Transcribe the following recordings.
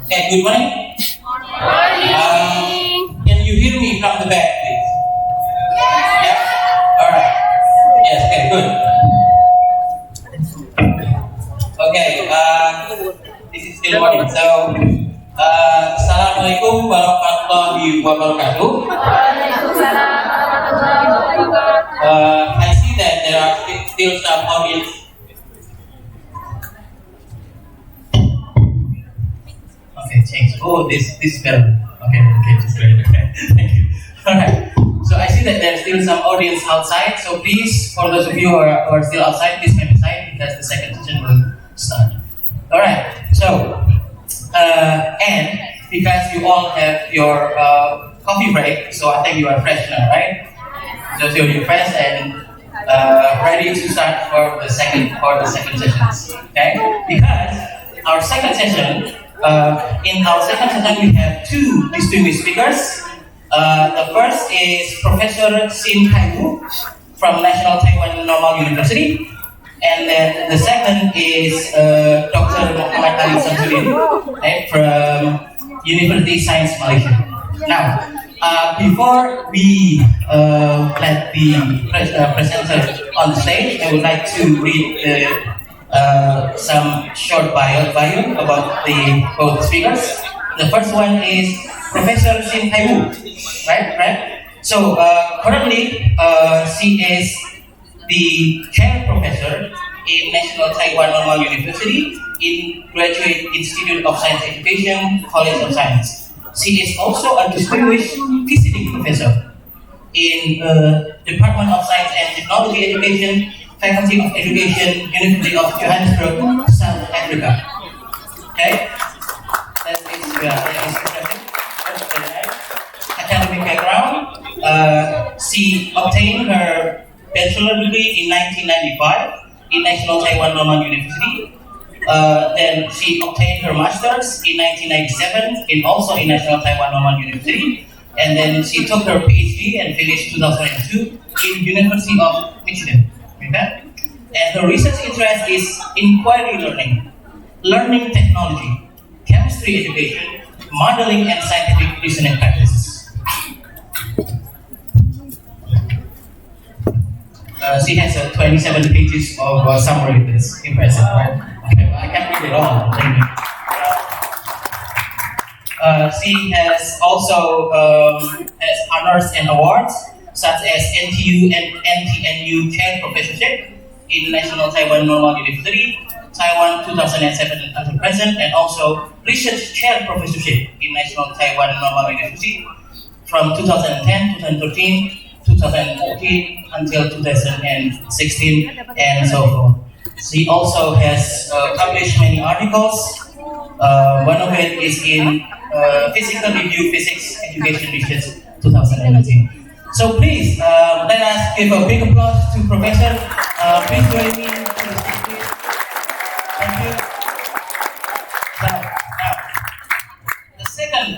Okay, good morning. Can you hear me from the back, please? Yeah? Alright. Yes, okay, good. Okay, this is still morning. So, Assalamualaikum warahmatullahi wabarakatuh. I see that there are still some audience. Okay, change. Oh, this is better. Okay, this is great. Okay, thank you. Alright. So I see that there's still some audience outside. So please, for those of you who are still outside, please come inside because the second session will start. Alright. So, and because you all have your coffee break, so I think you are fresh now, right? So you're fresh and ready to start for the second session. Okay? Because our second session. In our second session, we have two distinguished speakers. The first is Professor Sin Kai-Wu from National Taiwan Normal University, and then the second is Dr. Muhammad Ali Samsudin, right, from University Science Malaysia. Now, before we let the presenter on the stage, I would like to read some short bio about the both speakers. The first one is Professor Sin Kai-Wu, right? So currently, she is the chair professor in National Taiwan Normal University in Graduate Institute of Science Education, College of Science. She is also a distinguished visiting professor in Department of Science and Technology Education, Faculty of Education, University of Johannesburg, South Africa. Okay? That is impressive. Academic background. She obtained her bachelor degree in 1995 in National Taiwan Normal University. Then she obtained her master's in 1997 also in National Taiwan Normal University. And then she took her PhD and finished 2002 in University of Michigan. Okay? And her research interest is inquiry learning technology, chemistry education, modeling, and scientific reasoning practices. She has 27 pages of summary. That's impressive, right? Okay, I can't read it all. She has also has honors and awards such as NTU and NTNU Chair Professorship in National Taiwan Normal University, Taiwan 2007 until present, and also Research Chair Professorship in National Taiwan Normal University from 2010, 2013, 2014 until 2016, and so forth. She also has published many articles. One of it is in Physical Review Physics Education Research 2018. So please, let us give a big applause to Professor. Please join me to the stage. Thank you. Now, the second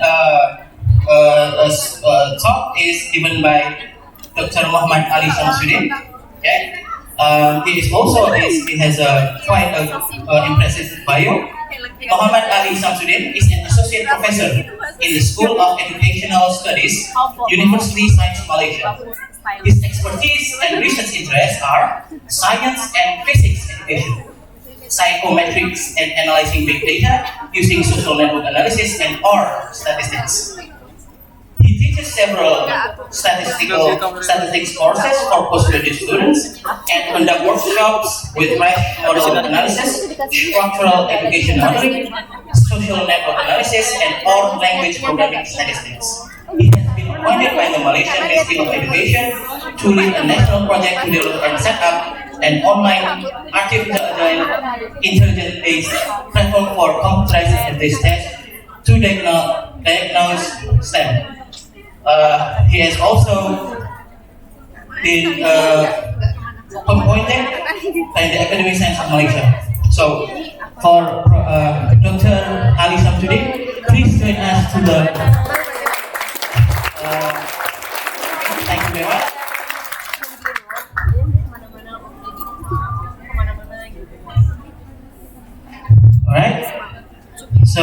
talk is given by Dr. Muhammad Ali Samsudin. Okay. He has quite a impressive bio. Muhammad Ali Samsudin is an associate professor in the School of Educational Studies, University Science Malaysia. His expertise and research interests are science and physics education, psychometrics and analyzing big data using social network analysis, and or statistics. He teaches several statistics courses for postgraduate students and conduct workshops with math model analysis, structural education modeling, social network analysis, and or language programming statistics. He has been appointed by the Malaysian Ministry of Education to lead a national project to develop and set up an online artificial intelligence-based platform for computerized tests to diagnose STEM. He has also been appointed by the Academic Science of Malaysia. So, for Dr. Ali Samsudin, please join us to the. Thank you very much. Alright. So,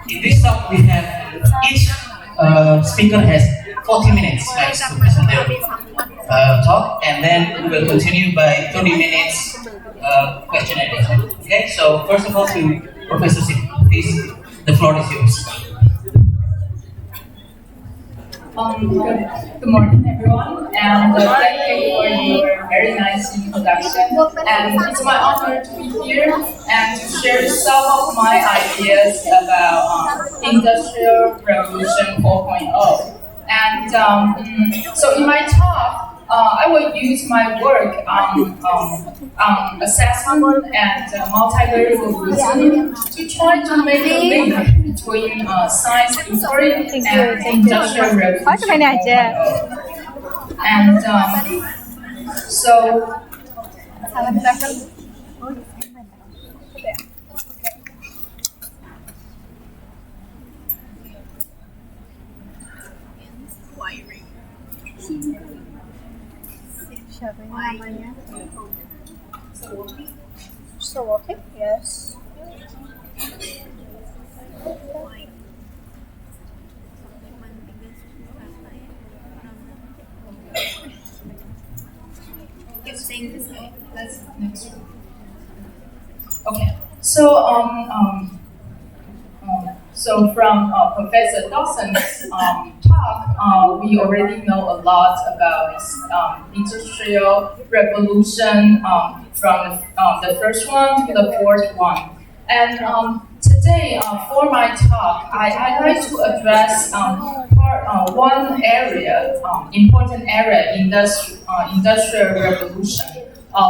In this talk, we have each speaker has 40 minutes max to present their talk, and then we will continue by 30 minutes question and answer. Okay, so first of all, to Professor Sim, please, the floor is yours. Good morning, everyone, and thank you for your very nice introduction. And it's my honor to be here and to share some of my ideas about Industrial Revolution 4.0. And so in my talk, I will use my work on assessment and multi-variable reasoning to try to make a link between science inquiry and industrial revolution 4.0. And so. So okay, yes. Okay, so from Professor Dawson's talk, we already know a lot about industrial revolution from the first one to the fourth one. And today, for my talk, I'd like to address one area, important area in industrial revolution,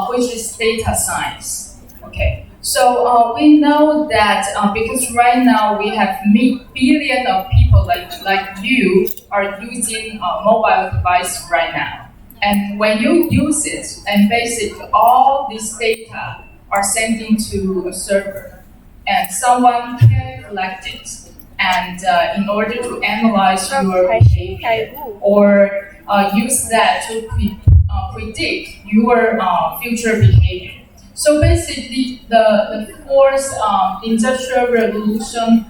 which is data science. Okay. So we know that because right now we have billions of people like you are using mobile device right now. And when you use it, and basically all this data are sending to a server, and someone can collect it, and in order to analyze your behavior or use that to predict your future behavior. So basically, the fourth industrial revolution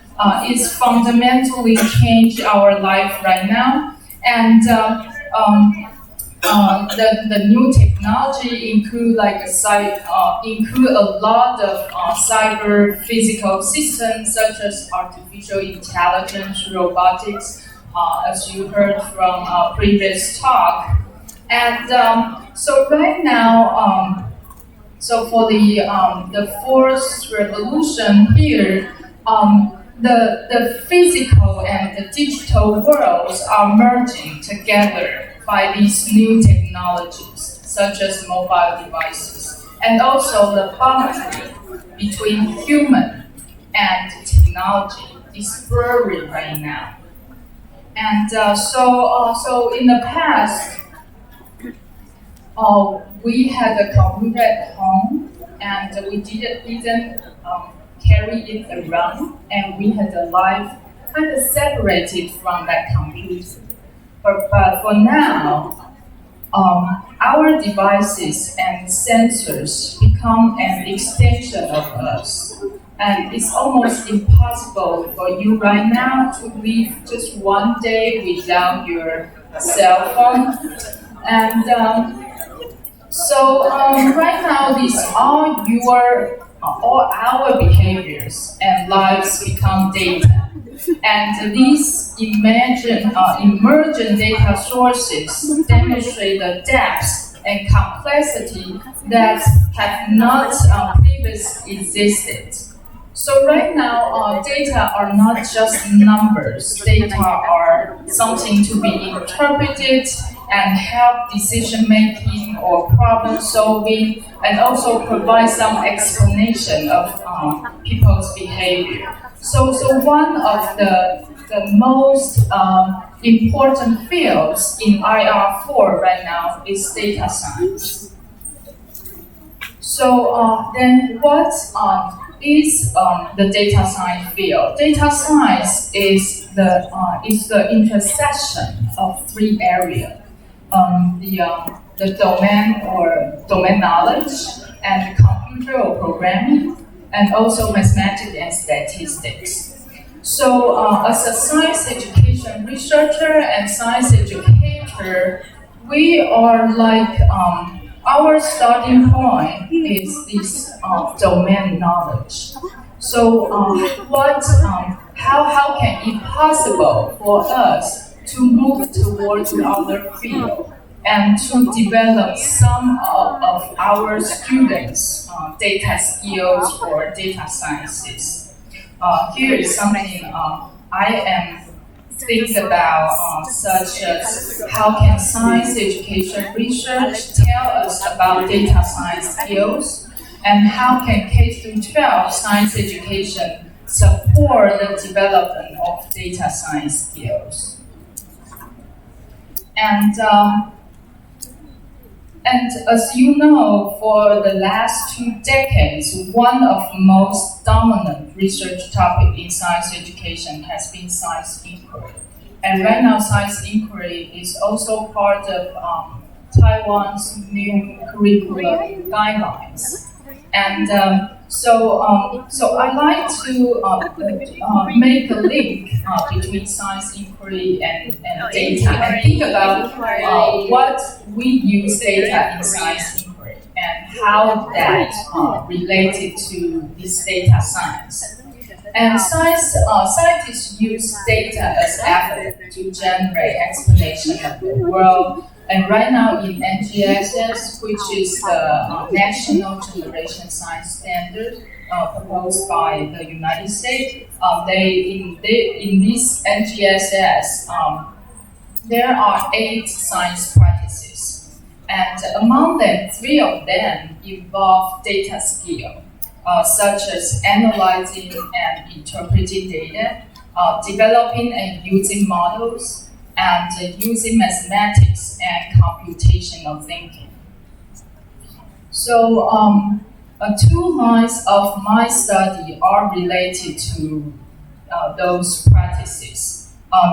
is fundamentally change our life right now, and the new technology include include a lot of cyber physical systems such as artificial intelligence, robotics, as you heard from previous talk, and so right now. So for the fourth revolution here, the physical and the digital worlds are merging together by these new technologies, such as mobile devices, and also the boundary between human and technology is blurry right now. And so in the past, we had a computer at home, and we didn't carry it around, and we had a life kind of separated from that computer. But for now, our devices and sensors become an extension of us. And it's almost impossible for you right now to live just one day without your cell phone. And so right now, these all our behaviors and lives become data, and these emergent data sources demonstrate the depth and complexity that have not previously existed. So right now, data are not just numbers. Data are something to be interpreted and help decision making or problem solving, and also provide some explanation of people's behavior. So one of the most important fields in IR4 right now is data science. So then what is the data science field? Data science is the intersection of three areas. The domain or domain knowledge, and computer or programming, and also mathematics and statistics. So, as a science education researcher and science educator, we are like our starting point is this domain knowledge. So, how can it possible for us to move towards another field and to develop some of our students' data skills or data sciences? Here is something I am thinking about, such as how can science education research tell us about data science skills, and how can K-12 science education support the development of data science skills. And as you know, for the last 2 decades, one of the most dominant research topics in science education has been science inquiry. And right now, science inquiry is also part of Taiwan's new curriculum guidelines. And so I like to make a link between science inquiry and data, and think about what we use data in science inquiry and how that related to this data science. And scientists use data as evidence to generate explanation of the world. And right now in NGSS, which is the National Generation Science Standard proposed by the United States, in this NGSS, there are 8 science practices. And among them, 3 of them involve data skill, such as analyzing and interpreting data, developing and using models, and using mathematics and computational thinking. So, 2 lines of my study are related to those practices.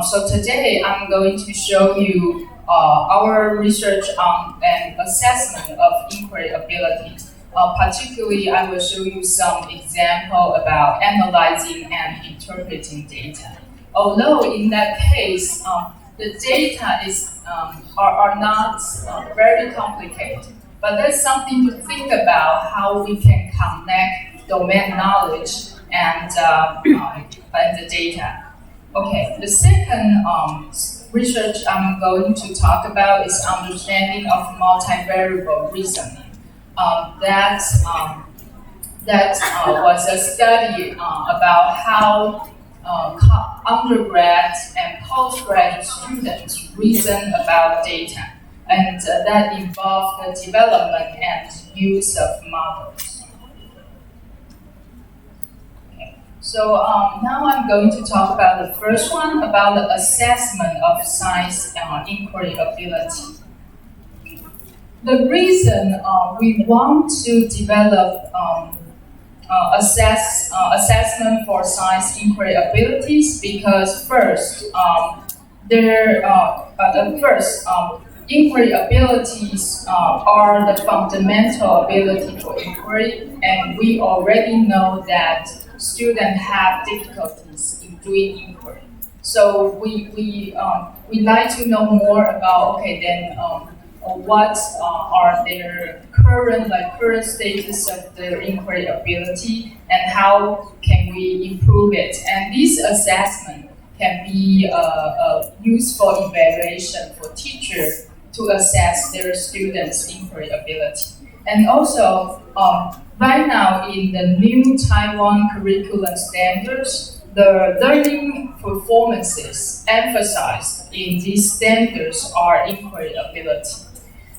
So today I'm going to show you our research on an assessment of inquiry ability. Particularly, I will show you some example about analyzing and interpreting data. Although in that case, the data are not very complicated, but there's something to think about how we can connect domain knowledge and the data. Okay, the second research I'm going to talk about is understanding of multivariable reasoning. That was a study about how undergrad and postgraduate students reason about data, and that involved the development and use of models. Okay. So now I'm going to talk about the first one, about the assessment of science inquiry ability. The reason we want to develop assessment for science inquiry abilities, because first, inquiry abilities are the fundamental ability for inquiry, and we already know that students have difficulties in doing inquiry. So we like to know more about what are their current status of their inquiry ability, and how can we improve it. And this assessment can be a useful evaluation for teachers to assess their students' inquiry ability. And also, right now in the new Taiwan curriculum standards, the learning performances emphasized in these standards are inquiry ability.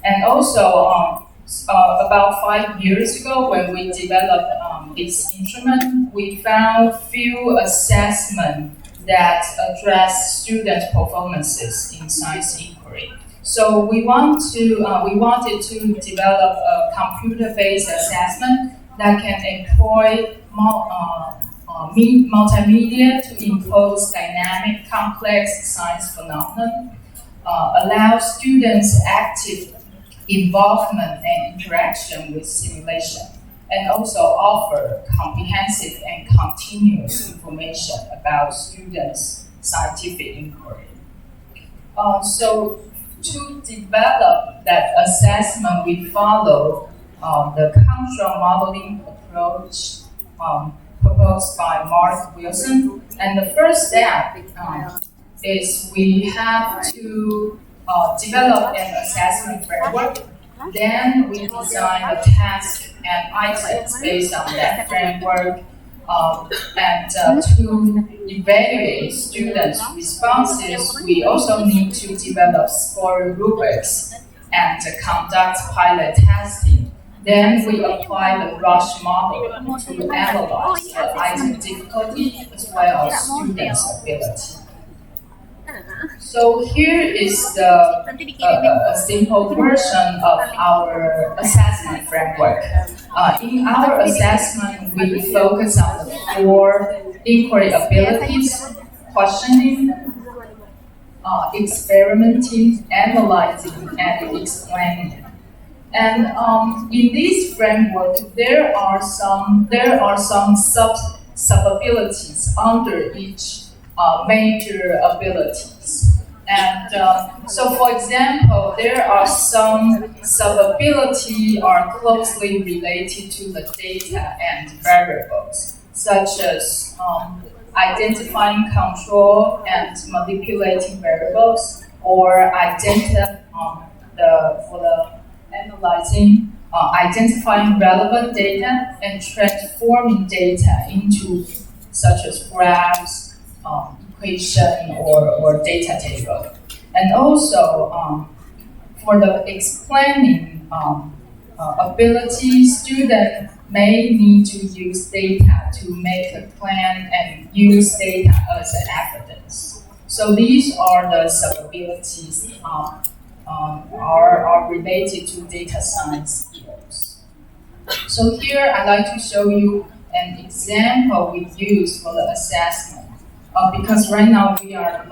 And also, about 5 years ago, when we developed this instrument, we found few assessments that address student performances in science inquiry. So we wanted to develop a computer-based assessment that can employ multimedia to impose dynamic, complex science phenomenon, allow students active involvement and interaction with simulation, and also offer comprehensive and continuous information about students' scientific inquiry. So to develop that assessment, we follow the Construct modeling approach proposed by Mark Wilson. And the first step is we have to develop an assessment framework. Then we design a task and items based on that framework. And to evaluate students' responses, we also need to develop scoring rubrics and conduct pilot testing. Then we apply the Rush model to analyze the item difficulty as well as students' ability. So here is a simple version of our assessment framework. In our assessment, we focus on the 4 inquiry abilities: questioning, experimenting, analyzing, and explaining. And in this framework, there are some sub-abilities under each major abilities. And so, for example, there are some sub-ability are closely related to the data and variables, such as identifying, control, and manipulating variables, or analyzing, identifying relevant data and transforming data into such as graphs, equation, or data table. And also for the explaining ability, student may need to use data to make a plan and use data as an evidence. So these are the sub-abilities are related to data science skills. So here I'd like to show you an example we use for the assessment. Because right now we are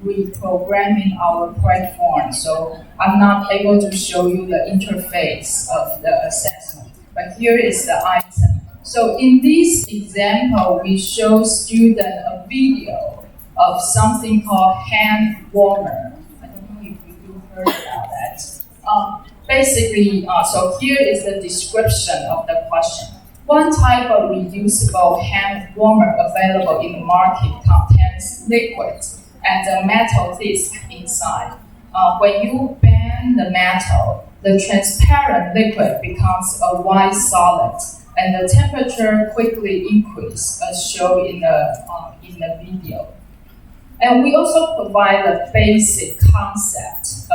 reprogramming our platform, so I'm not able to show you the interface of the assessment. But here is the item. So in this example, we show student a video of something called hand warmer. I don't know if you heard about that. Basically, so here is the description of the question. One type of reusable hand warmer available in the market contains liquid and a metal disc inside. When you bend the metal, the transparent liquid becomes a white solid, and the temperature quickly increases, as shown in the video. And we also provide a basic concept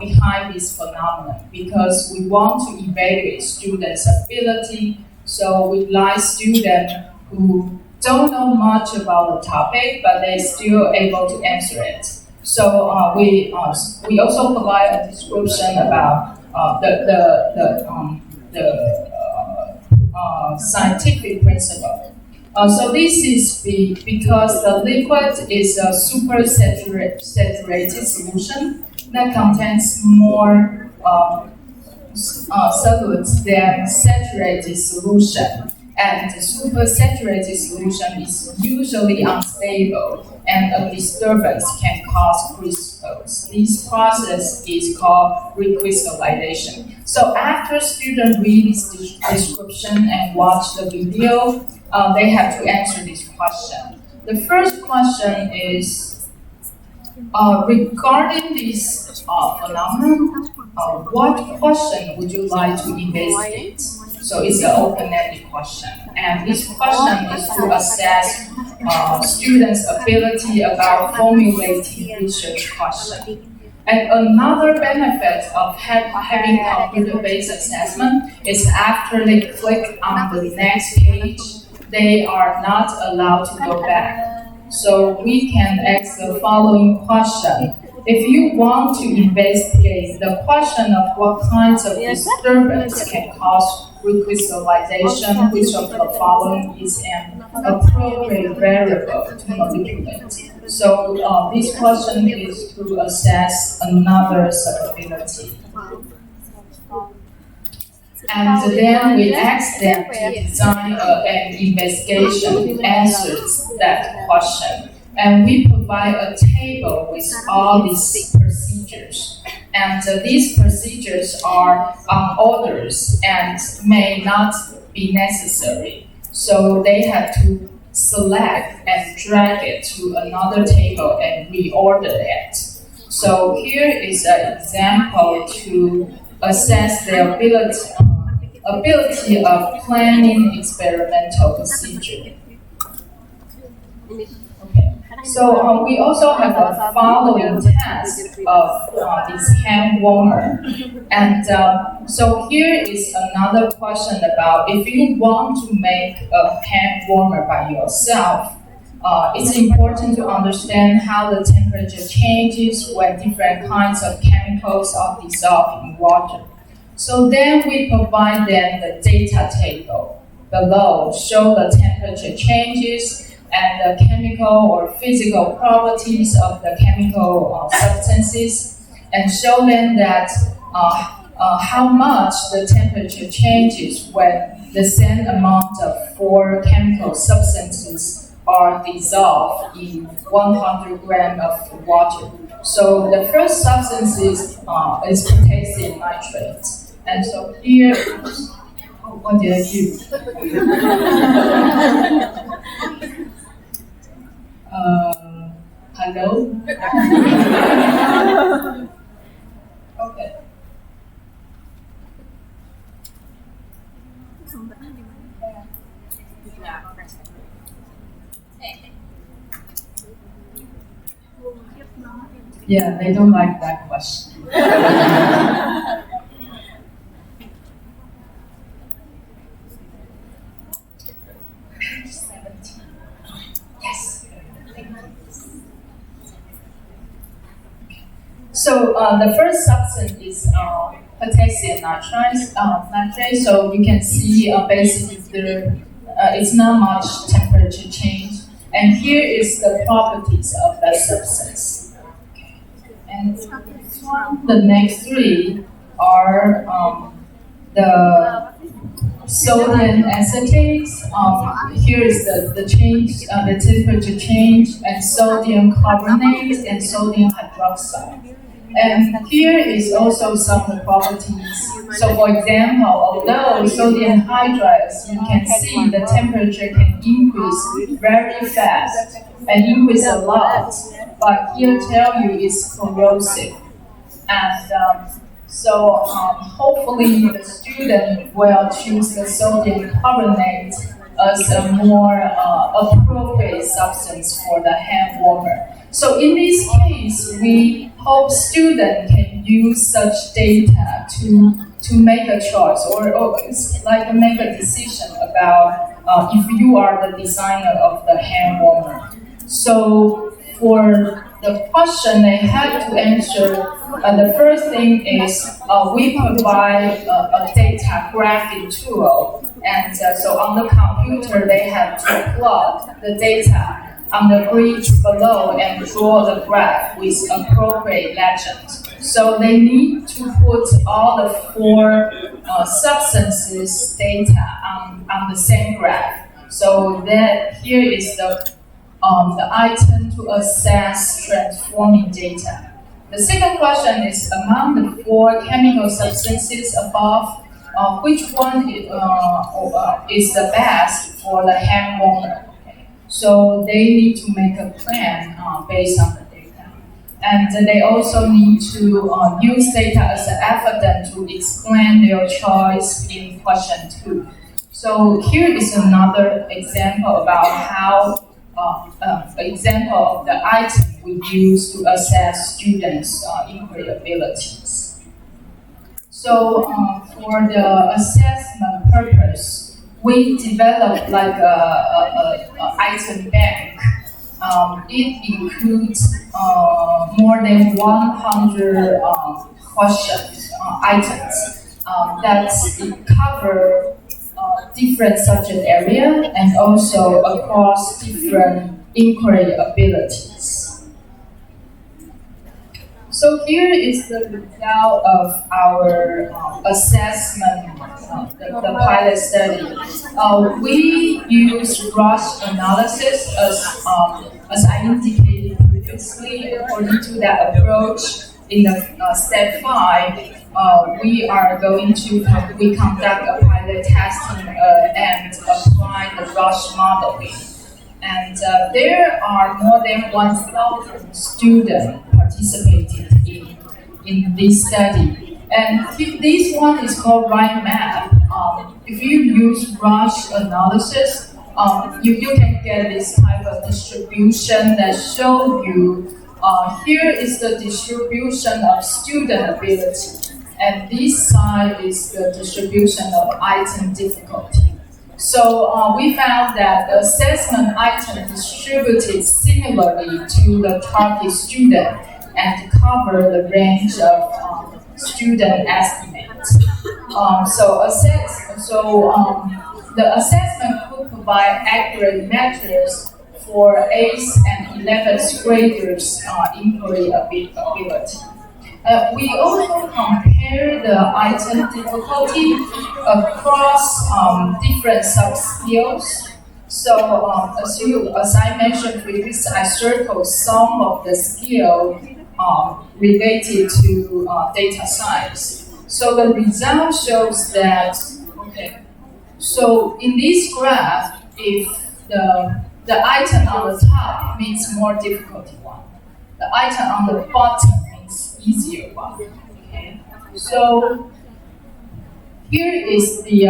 behind this phenomenon because we want to evaluate students' ability. So we like students who don't know much about the topic, but they're still able to answer it. So we also provide a description about the scientific principle. So this is because the liquid is a super saturated solution that contains more solutes than saturated solution. And the supersaturated solution is usually unstable, and a disturbance can cause crystals. This process is called recrystallization. So after students read this description and watch the video, they have to answer this question. The first question is, regarding this phenomenon, what question would you like to investigate? So it's an open-ended question. And this question is to assess students' ability about formulating research questions. And another benefit of having computer-based assessment is after they click on the next page, they are not allowed to go back. So we can ask the following question. If you want to investigate the question of what kinds of disturbance can cause recrystallization, which of the following is an appropriate variable to manipulate? So this question is to assess another subability. And then we ask them to design an investigation to answer that question. And we provide a table with all these procedures. And these procedures are on orders and may not be necessary. So they have to select and drag it to another table and reorder it. So here is an example to assess the ability of planning experimental procedure. Okay. So we also have a following task of this hand warmer. And so here is another question about if you want to make a hand warmer by yourself, it's important to understand how the temperature changes when different kinds of chemicals are dissolved in water. So then we provide them the data table below, show the temperature changes and the chemical or physical properties of the chemical substances, and show them that how much the temperature changes when the same amount of 4 chemical substances are dissolved in 100 grams of water. So the first substance is potassium nitrate. And so here, what did I do? Hello? Okay. Yeah, they don't like that question. Yes. So the first substance is potassium nitrate. So you can see basically it's not much temperature change. And here is the properties of that substance. Okay. And the next 3 are the sodium acetate. Here is the change, the temperature change, and sodium carbonate and sodium hydroxide. And here is also some of the properties. So for example, although sodium hydride, as you can see, the temperature can increase very fast and increase a lot, but here tell you it's corrosive. And so hopefully the student will choose the sodium carbonate as a more appropriate substance for the hand warmer. So in this case, we hope students can use such data to make a choice or it's like make a decision about if you are the designer of the hand warmer. So for the question they have to answer, the first thing is we provide a data graphing tool. And so on the computer, they have to plot the data on the grid below and draw the graph with appropriate legend. So they need to put all the 4 substances data on the same graph. So that here is the item to assess transforming data. The second question is among the 4 chemical substances above, which one is the best for the hand warmer? So they need to make a plan based on the data. And they also need to use data as an evidence to explain their choice in question 2. So here is another example about how example of the item we use to assess students' inquiry abilities. So for the assessment purpose, we developed like a item bank. It includes more than 100 questions, items that cover different subject area and also across different inquiry abilities. So here is the result of our assessment, the pilot study. We use Rush analysis as I indicated previously. According to that approach, in the step 5, we conduct a pilot testing and apply the Rush modeling. And there are more than 1,000 students participated in this study. And this one is called RIMAP. If you use Rush analysis, you can get this type of distribution that shows you here is the distribution of student ability, and this side is the distribution of item difficulty. So we found that the assessment item distributed similarly to the target student and cover the range of student estimates. The assessment could provide accurate measures for 8th and 11th graders' inquiry ability. We also compare the item difficulty across different sub-skills. So as I mentioned previously, I circled some of the skills related to data science. So the result shows that, so in this graph, if the item on the top means more difficult one, the item on the bottom easier one. Okay, so here is the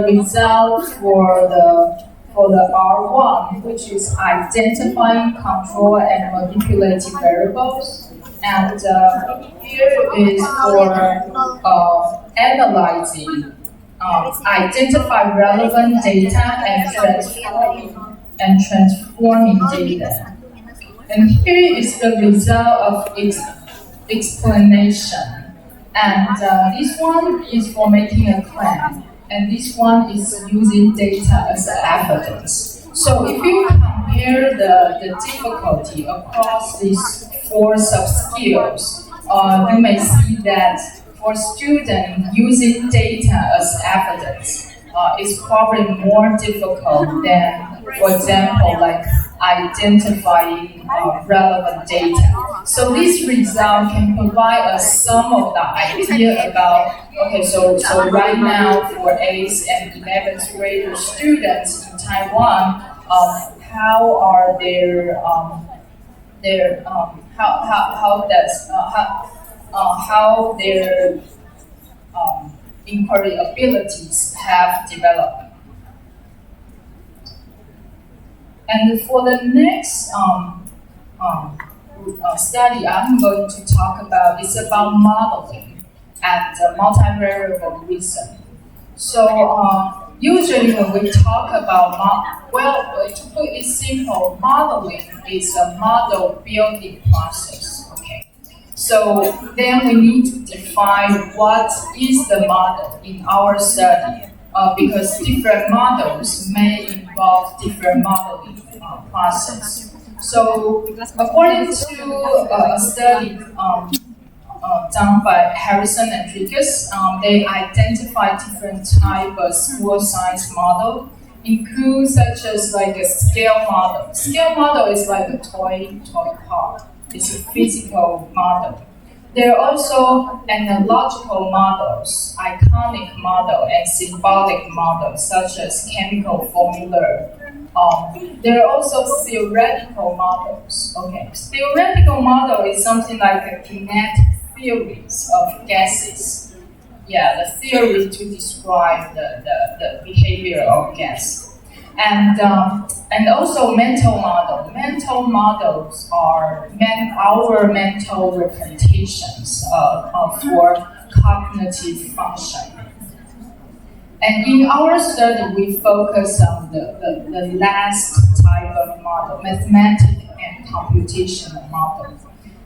result for the R1, which is identifying, control, and manipulating variables, and here is for analyzing, identify relevant data and transforming data. And here is the result of explanation, and this one is for making a claim, and this one is using data as evidence. So if you compare the difficulty across these 4 sub-skills, you may see that for students using data as evidence is probably more difficult than, for example, like identifying relevant data. So this result can provide us some of the idea about, so right now for 8th and 11th grade students in Taiwan, how are how their inquiry abilities have developed. And for the next study I'm going to talk about is about modeling and multivariable reasoning. So usually when we talk about, to put it simple, modeling is a model building process. Okay, so then we need to define what is the model in our study. Because different models may involve different modeling process. So, according to a study done by Harrison and Tricus, they identified different types of school science model, include such as like a scale model. Scale model is like a toy car. It's a physical model. There are also analogical models, iconic model, and symbolic models, such as chemical formula. There are also theoretical models. Okay, theoretical model is something like a kinetic theories of gases. Yeah, the theory to describe the behavior of gas. And also mental model. Mental models are our mental representations for cognitive function. And in our study, we focus on the last type of model, mathematical and computational model.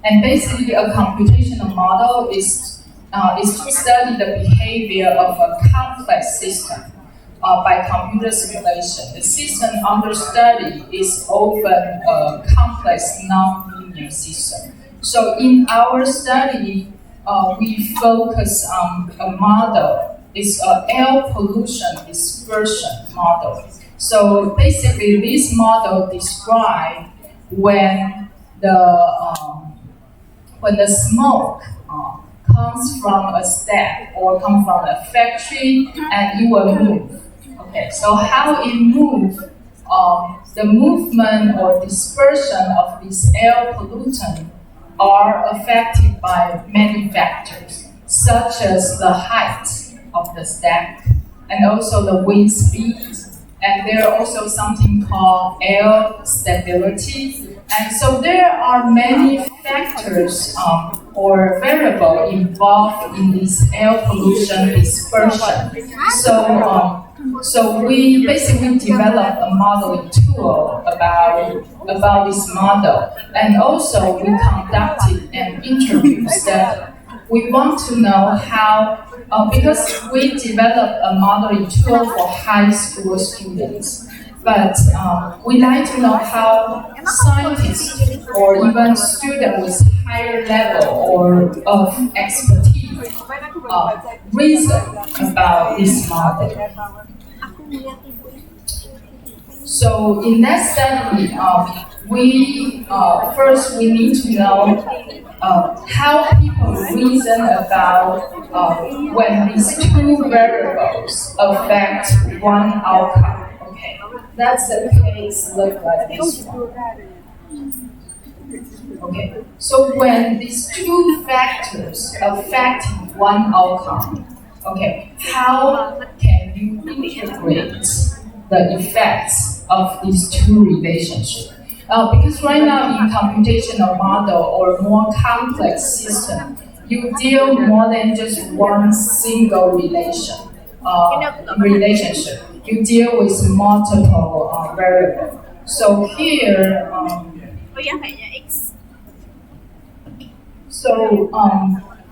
And basically, a computational model is to study the behavior of a complex system. By computer simulation. The system under study is often a complex non-linear system. So in our study, we focus on a model. It's a air pollution dispersion model. So basically, this model describes when the smoke comes from a stack or comes from a factory and it will move. Okay, so how it moves, the movement or dispersion of this air pollutant are affected by many factors, such as the height of the stack and also the wind speed. And there are also something called air stability. And so there are many factors or variables involved in this air pollution dispersion. So we basically developed a modeling tool about this model. And also we conducted an interview study. We want to know how, because we developed a modeling tool for high school students, but we like to know how scientists or even students with higher level or of expertise reason about this model. So in that study, we first we need to know how people reason about when these two variables affect one outcome. Okay, that's the case look like this one. Okay, so when these two factors affect one outcome, okay, how can you integrate the effects of these two relationships? Because right now in computational model or more complex system, you deal more than just one single relationship. You deal with multiple variables. So here,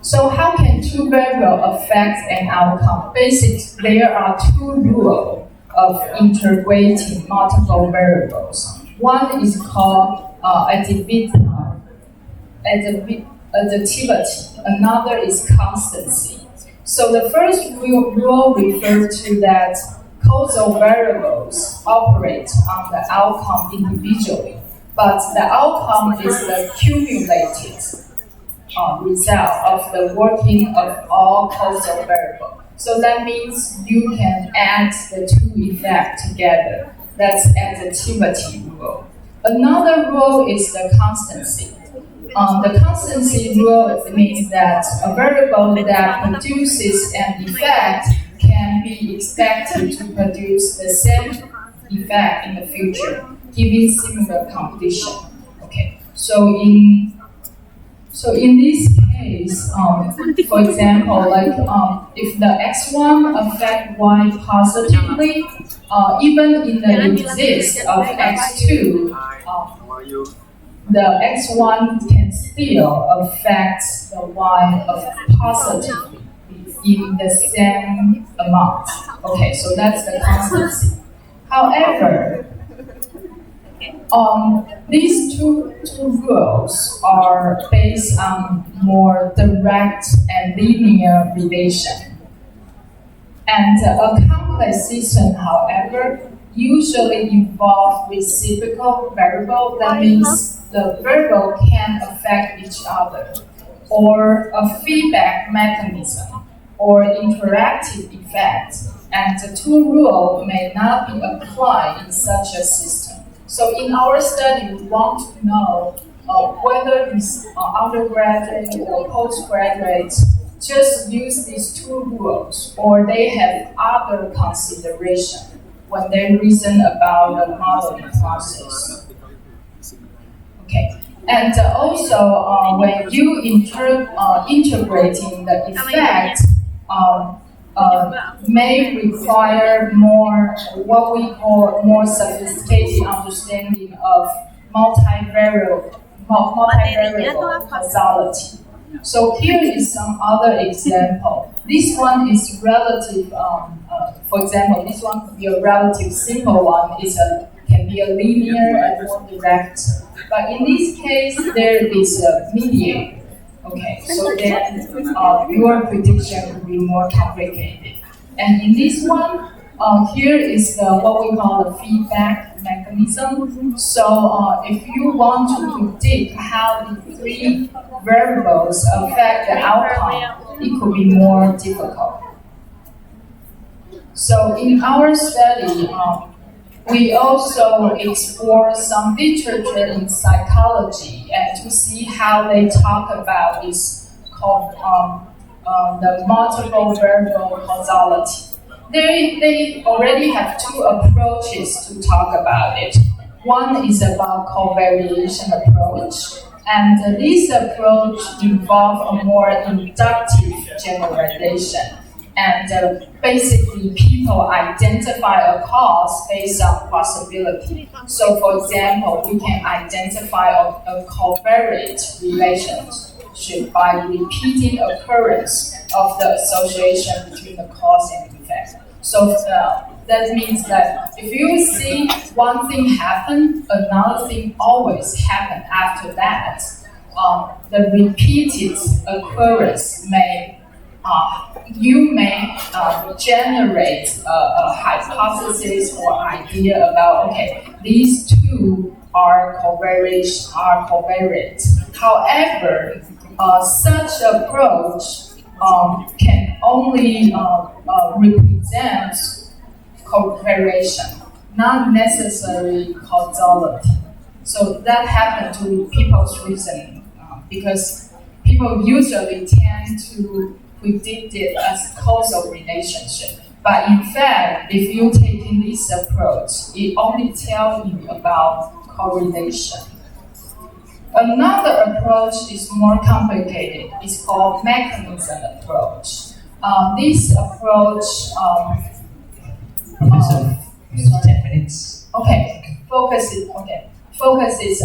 so how can two variables affect an outcome? Basically, there are two rules of integrating multiple variables. One is called additivity, another is constancy. So the first rule refers to that causal variables operate on the outcome individually, but the outcome is the cumulated result of the working of all causal variables. So that means you can add the two effects together. That's additivity rule. Another rule is the constancy. The constancy rule means that a variable that produces an effect can be expected to produce the same effect in the future, given similar condition. Okay. So in this case, for example, like if the x1 affect y positively, even in the exist of x2, the x1 can still affect the y of positively in the same amount. Okay, so that's the constancy. However, these two rules are based on more direct and linear relation. And a complex system, however, usually involves reciprocal variable. That means the variable can affect each other, or a feedback mechanism, or interactive effect. And the two rules may not be applied in such a system. So in our study, we want to know whether these undergraduate or postgraduate just use these two rules, or they have other consideration when they reason about the modeling process. Okay, and also when you integrating the effect, may require more what we call more sophisticated understanding of multivariable causality. So here is some other example. This one is relative. For example, this one could be a relative simple one. Can be a linear and more direct. But in this case, there is a mediator. Okay, so then your prediction will be more complicated. And in this one, here is what we call the feedback mechanism. So if you want to predict how the three variables affect the outcome, it could be more difficult. So in our study, we also explore some literature in psychology and to see how they talk about this called the multiple variable causality. They already have two approaches to talk about it. One is about covariation approach, and this approach involves a more inductive generalization. And basically, people identify a cause based on possibility. So, for example, we can identify a covariate relationship by repeating occurrence of the association between the cause and effect. So that means that if you see one thing happen, another thing always happen after that. The repeated occurrence may you may generate a hypothesis or idea about, okay, these two are covariate. However, such approach can only represent covariation, not necessarily causality. So that happened to people's reasoning because people usually tend to predict it as causal relationship. But in fact, if you take in this approach, it only tells you about correlation. Another approach is more complicated. It's called mechanism approach. This approach, Professor, 10 minutes. Okay, focuses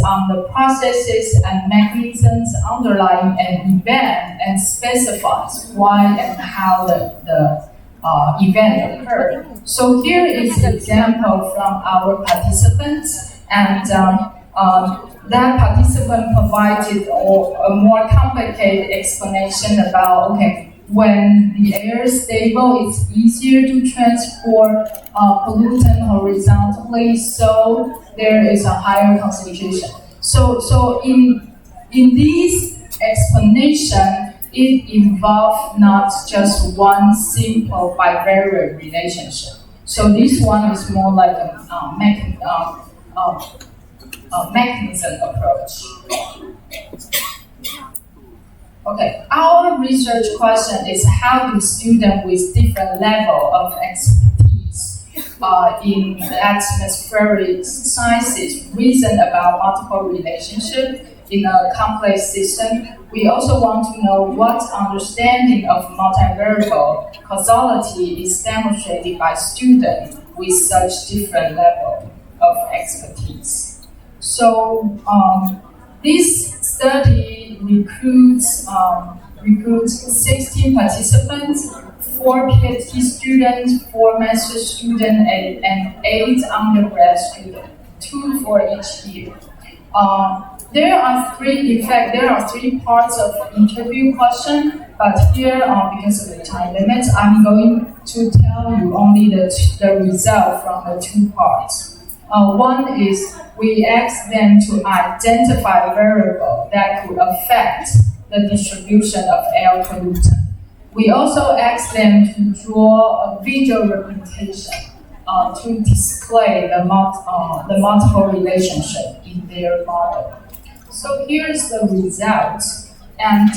on the processes and mechanisms underlying an event and specifies why and how the event occurred. So here is an example from our participants, and that participant provided a more complicated explanation about, okay, when the air is stable, it's easier to transport pollutant horizontally, so there is a higher concentration. So in this explanation, it involves not just one simple bivariate relationship. So this one is more like a mechanism approach. Okay, our research question is how do students with different level of expertise in atmospheric sciences reason about multiple relationships in a complex system? We also want to know what understanding of multivariable causality is demonstrated by students with such different level of expertise. So this study recruits 16 participants, 4 PhD students, 4 master students, and 8 undergrad students, 2 for each year. There are three parts of interview question, but here, because of the time limit, I'm going to tell you only the result from the 2 parts. One is we ask them to identify variables that could affect the distribution of air pollutant. We also ask them to draw a visual representation to display the multiple relationship in their model. So here's the results, and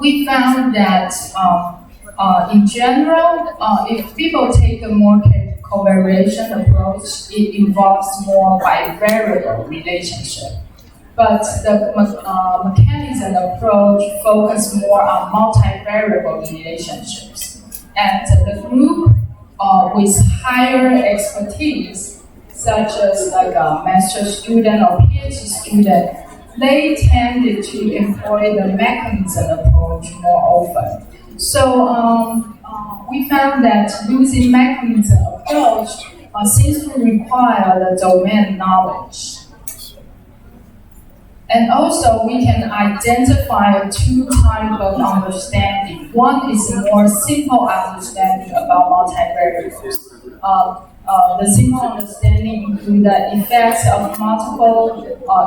we found that in general, if people take a more covariation approach, it involves more bivariable relationship. But the mechanism approach focuses more on multivariable relationships. And the group with higher expertise, such as like a master student or PhD student, they tended to employ the mechanism approach more often. So we found that using mechanism approach since we require the domain knowledge. And also, we can identify two types of understanding. One is a more simple understanding about multivariables. The simple understanding includes the effects of multiple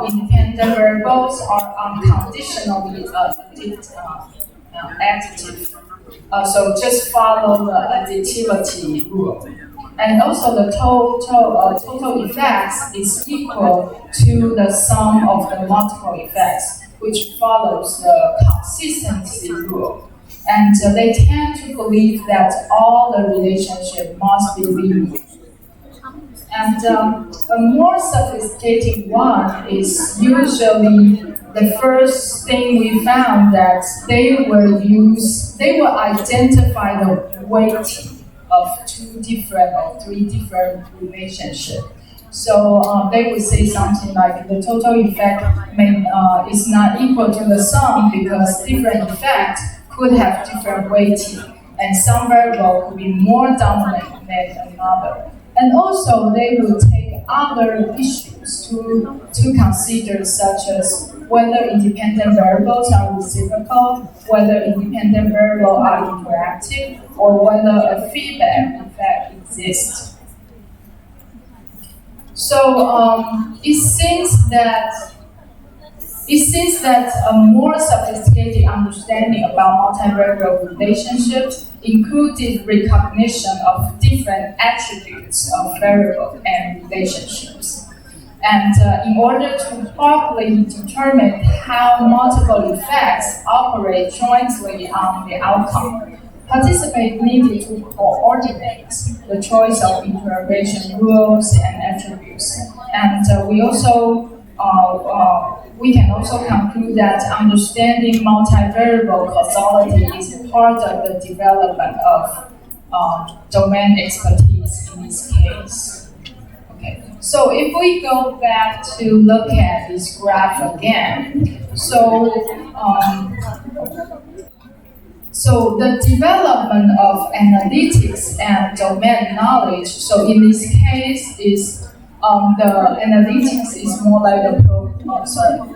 independent variables are unconditionally additive. So just follow the additivity rule. And also the total effects is equal to the sum of the multiple effects, which follows the consistency rule. And they tend to believe that all the relationship must be linear. And a more sophisticated one is usually the first thing we found that they will identify the weighting of two different or three different relationships. So they would say something like the total effect is not equal to the sum because different effects could have different weighting, and some variable could be more dominant than another. And also they will take other issues to consider, such as whether independent variables are reciprocal, whether independent variables are interactive, or whether a feedback effect exists. So it seems that a more sophisticated understanding about multivariable relationships included recognition of different attributes of variables and relationships. And in order to properly determine how multiple effects operate jointly on the outcome, participants needed to coordinate the choice of interrogation rules and attributes. And we can also conclude that understanding multivariable causality is part of the development of domain expertise in this case. Okay. So if we go back to look at this graph again, so the development of analytics and domain knowledge, so in this case is the analytics is more like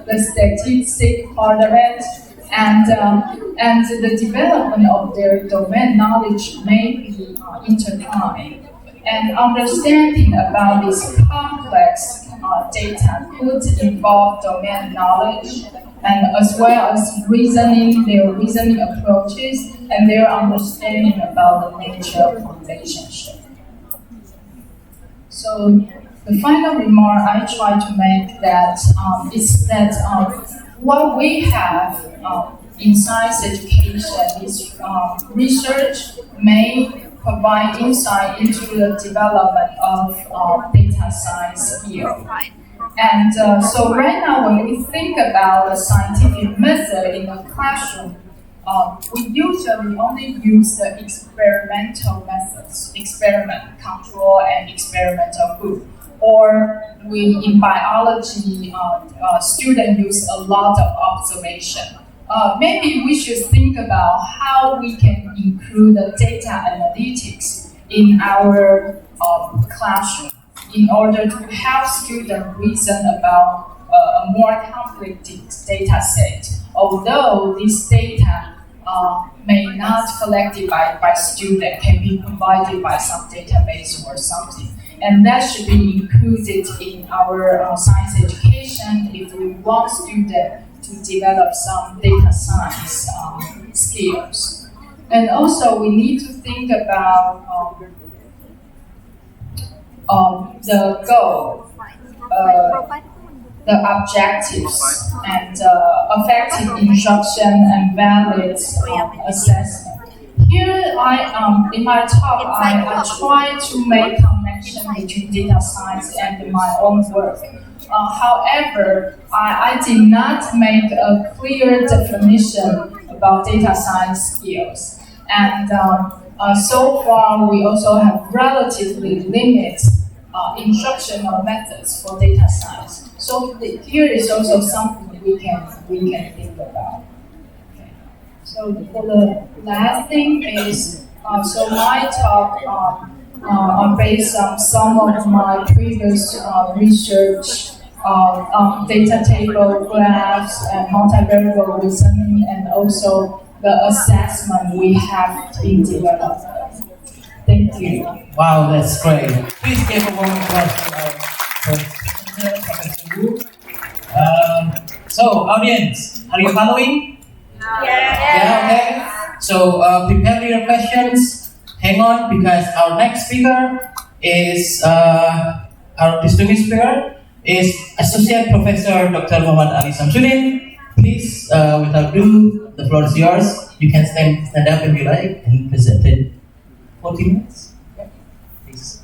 the statistic part of it, and the development of their domain knowledge may be intertwined. And understanding about this complex data could involve domain knowledge, and as well as their reasoning approaches, and their understanding about the nature of relationship. So the final remark I try to make is that what we have in science education is research may provide insight into the development of data science field. And so right now, when we think about the scientific method in the classroom, we usually only use the experimental methods, experiment, control, and experimental group. Or in biology, students use a lot of observation. Maybe we should think about how we can include the data analytics in our classroom in order to help students reason about a more complex data set. Although this data may not collected by students, can be provided by some database or something. And that should be included in our science education if we want students to develop some data science skills. And also we need to think about the goal, the objectives, and effective instruction and valid assessment. Here, in my talk, I try to make connection between data science and my own work. However, I did not make a clear definition about data science skills. And so far, we also have relatively limited instructional methods for data science. So here is also something we can think about. Okay. So for the last thing is, so my talk based on some of my previous research data table, graphs, and multivariable reasoning, and also the assessment we have been developed. Thank you. Wow, that's great. Please give a warm applause to our presenter, Professor Wu. So, audience, are you following? Yeah, okay. So, prepare your questions. Hang on, because our next speaker is our distinguished speaker is Associate Professor Dr. Muhammad Ali Samsudin. Please, without ado, the floor is yours. You can stand up if you like and present it. 40 minutes? Yeah, please.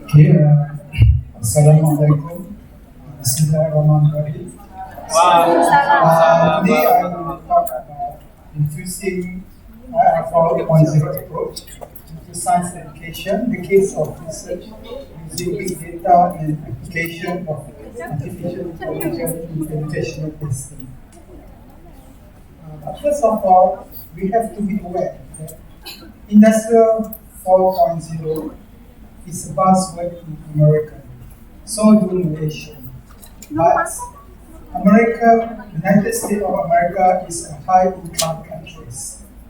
Okay, Assalamualaikum. Bismillahirrahmanirrahim. Today I will talk about infusing 4.0 approach to science education, the case of research using big data and application of artificial intelligence in educational testing. But first of all, we have to be aware that Industrial 4.0 is a buzzword in America, so do Malaysia. But America, United States of America is a high-income country,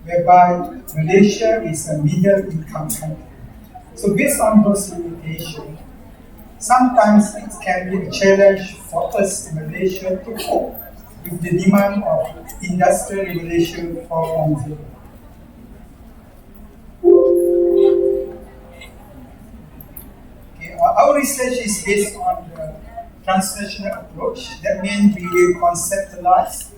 whereby Malaysia is a middle-income country. So based on those limitations, sometimes it can be a challenge for us in Malaysia to cope with the demand of Industrial Revolution 4.0. Our research is based on the translational approach. That means we conceptualize,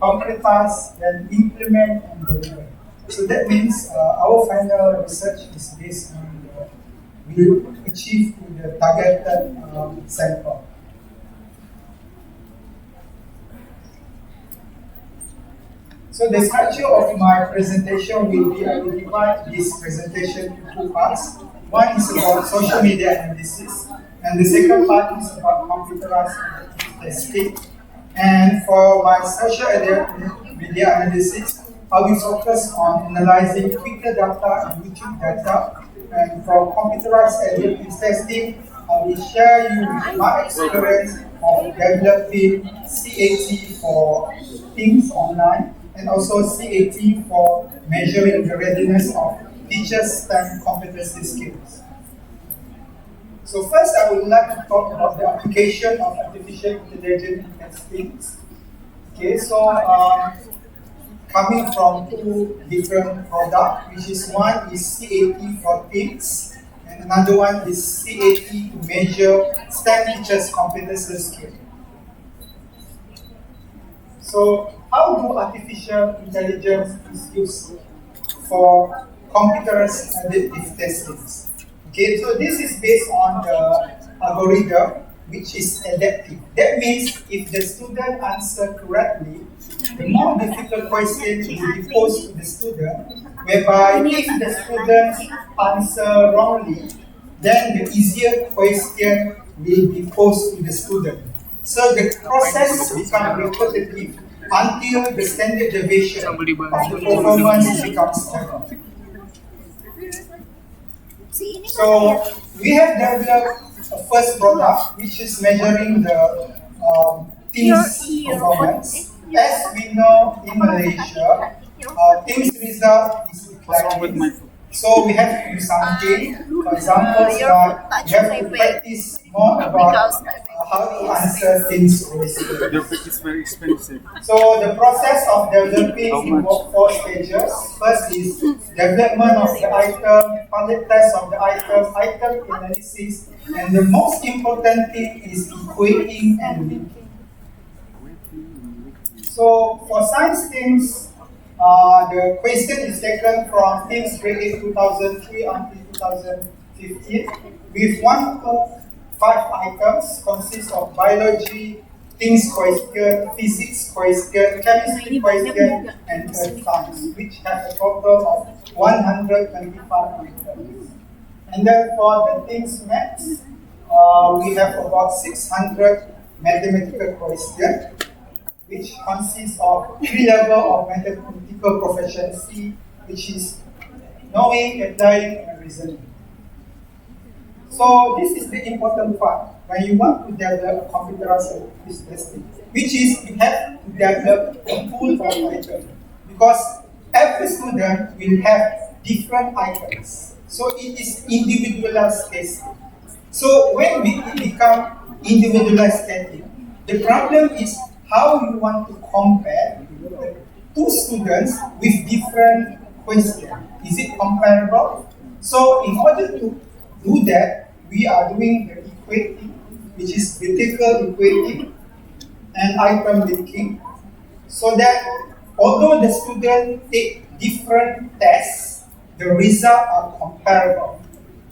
concretize, then implement and deliver. So that means our final research is based on we achieve the targeted sample. So the structure of my presentation will be, I will divide this presentation into two parts. One is about social media analysis, and the second part is about computerized testing. And for my social media analysis, I will focus on analyzing Twitter data and YouTube data. And for computerized testing, I will share you with my experience of developing CAT for things online, and also CAT for measuring the readiness of teachers' STEM competency skills. So first, I would like to talk about the application of artificial intelligence in testing. Okay, so coming from two different products, which is one is CAT for things, and another one is CAT to measure STEM teachers' competency skills. So how do artificial intelligence is used for computerized adaptive testing? Okay, so this is based on the algorithm which is adaptive. That means if the student answers correctly, the more difficult question will be posed to the student, whereby if the student answers wrongly, then the easier question will be posed to the student. So the process becomes repetitive until the standard deviation of the performance becomes stable. So we have developed a first product which is measuring the team's performance. As we know in Malaysia, team's result is declining. So we have to do something. For example, we have to practice more about how to answer things questions. It's very expensive. So the process of developing involves four stages. First is development of the item, pilot test of the item analysis, and the most important thing is equating and linking. So for science teams, the question is taken from teams grade 2003 until 2015 with 1 to 5 items consist of biology, things question, physics question, chemistry question, and earth science, which has a total of 125 items. And then for the things maths, we have about 600 mathematical questions, which consists of 3 levels of mathematical proficiency, which is knowing, applying, and reasoning. So this is the important part when you want to develop a computerized testing, which is you have to develop a pool of items, because every student will have different items. So it is individualized testing. So when we become individualized testing, the problem is how you want to compare two students with different questions. Is it comparable? So in order to do that, we are doing the equating, which is critical equating and item linking, so that although the student take different tests, the results are comparable.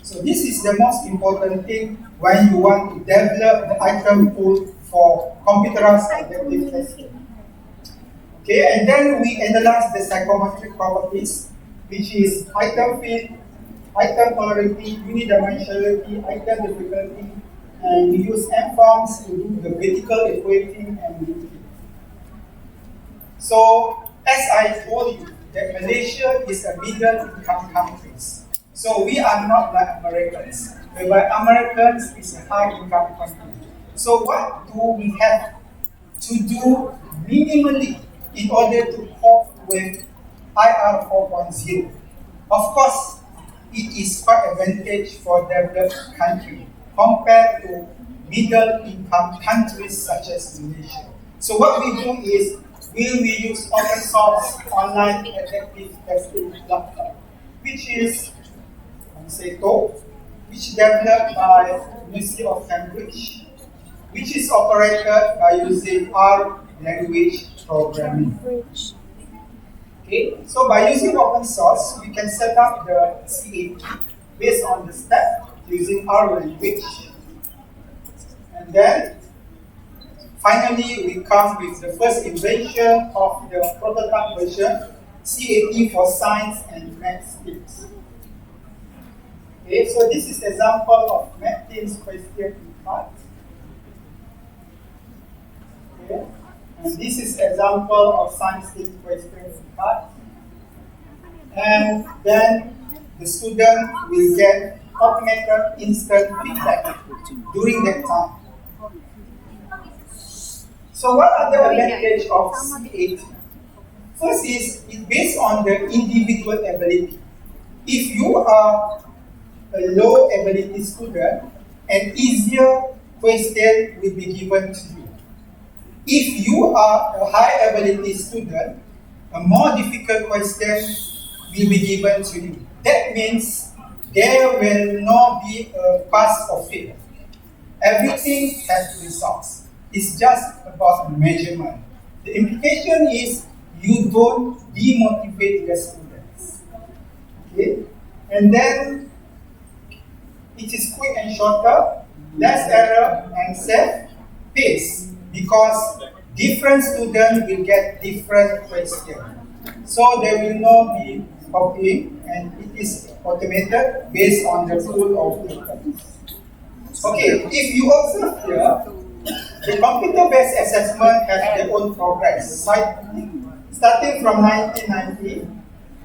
So this is the most important thing when you want to develop the item pool for computerized adaptive testing. Okay, and then we analyze the psychometric properties, which is item fit, item polarity, unidimensionality, item difficulty, and we use M-forms to do the vertical equating and linking. So, as I told you, that Malaysia is a middle income country. So we are not like Americans, whereby Americans is a high income country. So what do we have to do minimally in order to cope with IR 4.0? Of course, it is quite advantage for developed country compared to middle income countries such as Malaysia. So what we do is, we use open source online adaptive testing platform, which is SATO, which developed by University of Cambridge, which is operated by using R language programming. Okay, so by using open source, we can set up the CAT based on the step using R language. And then, finally, we come with the first invention of the prototype version, CAT for science and math teams. Okay, so this is example of math teams question in part. Okay, and this is example of science team question in part. And then the student will get automated instant feedback during that time. So what are the advantages of CAT? First is it's based on the individual ability. If you are a low ability student, an easier question will be given to you. If you are a high ability student, a more difficult question will be given to you. That means there will not be a pass or fail. Everything has results. It's just about measurement. The implication is you don't demotivate the students. Okay? And then it is quick and shorter, less error and safe pace, because different students will get different questions. So there will not be copying, and it is automated based on the pool of data. Okay, if you observe here, the computer-based assessment has their own progress. Starting from 1990,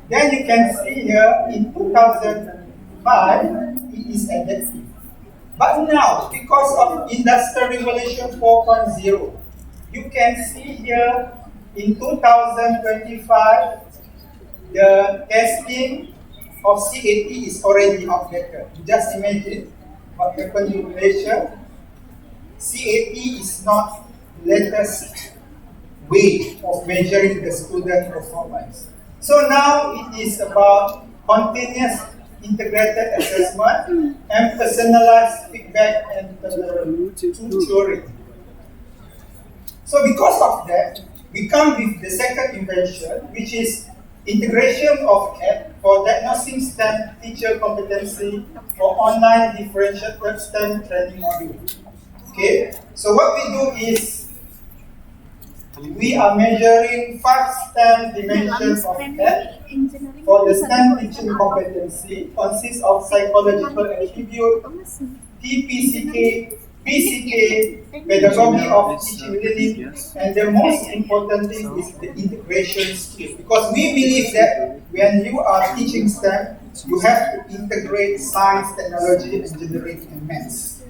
then you can see here in 2005, it is adaptive. But now, because of Industrial Revolution 4.0, you can see here in 2025, the testing of CAT is already outdated. Just imagine what happened in Malaysia. CAT is not the latest way of measuring the student performance. So now it is about continuous integrated assessment and personalized feedback and tutoring. So because of that, we come with the second invention, which is integration of CAT for diagnosing STEM teacher competency for online differentiated STEM training module. Okay, so what we do is we are measuring 5 STEM dimensions of CAT. for the STEM teaching competency consists of psychological attribute, TPCK, PCK, pedagogy of teaching learning, and the most important thing is the integration skill. Because we believe that when you are teaching STEM, you have to integrate science, technology, engineering, and maths.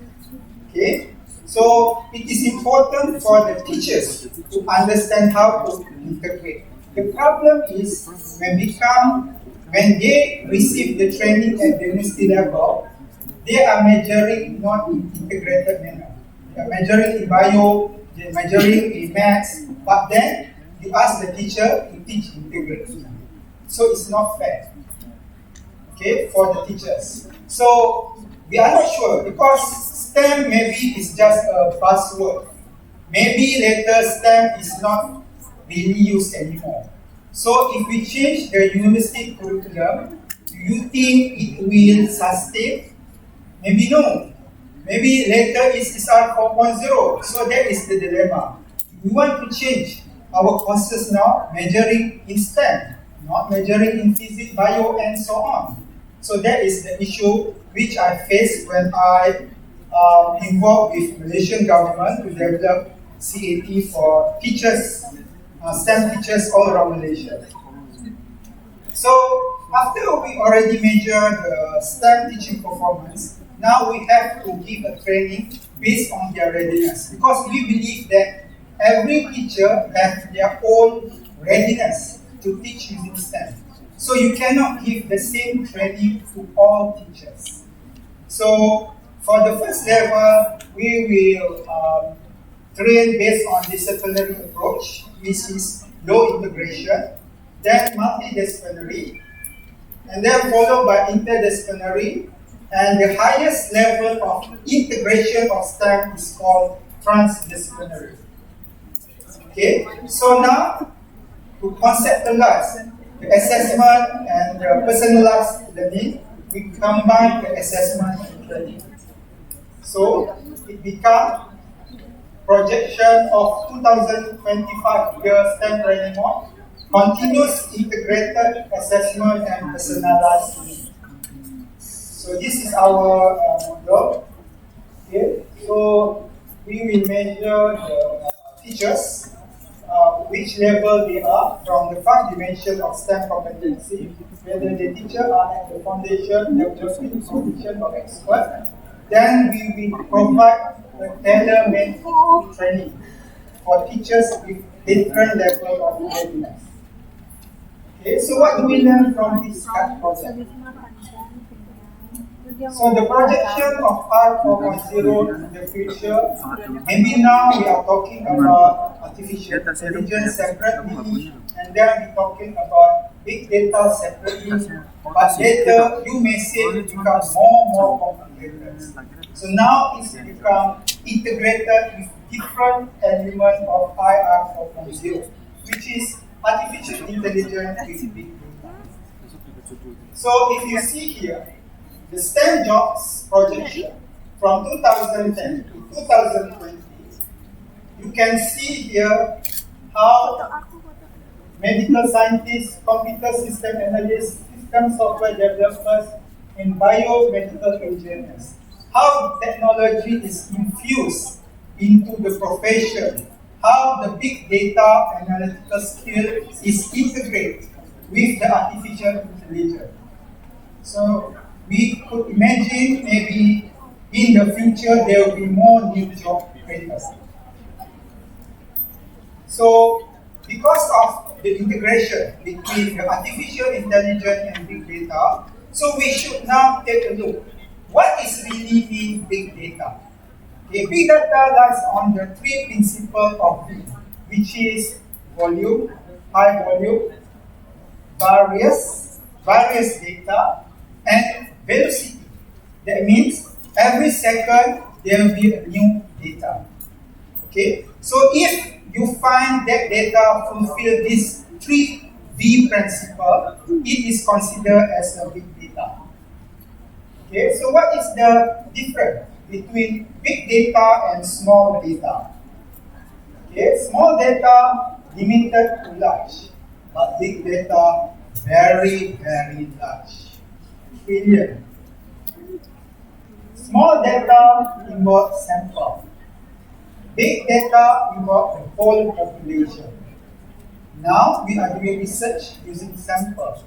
Okay? So it is important for the teachers to understand how to integrate. The problem is when they receive the training at the university level, they are majoring not in integrated manner. They are majoring in bio, they are majoring in maths, but then you ask the teacher to teach integrated. So it's not fair. Okay, for the teachers. So we are not sure because STEM maybe is just a buzzword. Maybe later STEM is not really used anymore. So if we change the university curriculum, do you think it will sustain? Maybe no. Maybe later it's SR 4.0. So that is the dilemma. We want to change our courses now, majoring in STEM, not majoring in physics, bio, and so on. So that is the issue which I faced when I involved with Malaysian government to develop CAT for teachers, STEM teachers all around Malaysia. So after we already measured the STEM teaching performance, now we have to give a training based on their readiness because we believe that every teacher has their own readiness to teach using STEM. So you cannot give the same training to all teachers. So for the first level, we will train based on disciplinary approach, which is low integration, then multidisciplinary, and then followed by interdisciplinary, and the highest level of integration of STEM is called transdisciplinary. Okay, so now to conceptualize the assessment and the personalized learning, we combine the assessment and training. So it becomes projection of 2025 year STEM training model, continuous integrated assessment and personalized learning. So this is our model. Okay, so we will measure the teachers, which level they are from the 5 dimensions of STEM competency, whether the teacher are at the foundation, developing solution or expert. Then we will provide a tailor-made training for teachers with different level of readiness. Okay, so what do we learn from this project? So the projection of R 4.0 in the future, maybe now we are talking about artificial intelligence separately, and then we're talking about big data separately, but later you may say it becomes more complicated. So now it's become integrated with different elements of IR 4.0, which is artificial intelligence with big data. So if you see here, the STEM jobs projection from 2010 to 2020, you can see here how medical scientists, computer system analysts, system software developers, and biomedical engineers, how technology is infused into the profession, how the big data analytical skill is integrated with the artificial intelligence. So we could imagine maybe in the future there will be more new job creators. So because of the integration between the artificial intelligence and big data, so we should now take a look. What is really mean big data? Okay, big data lies on the 3 principles of B, which is volume, high volume, various data, and velocity. That means every second there will be a new data. Okay, so if you find that data fulfill this 3V principle, it is considered as a big data. Okay, so what is the difference between big data and small data? Okay, small data limited to large, but big data very, very large. Trillion. Small data involve sample. Big data involve the whole population. Now we are doing research using sample,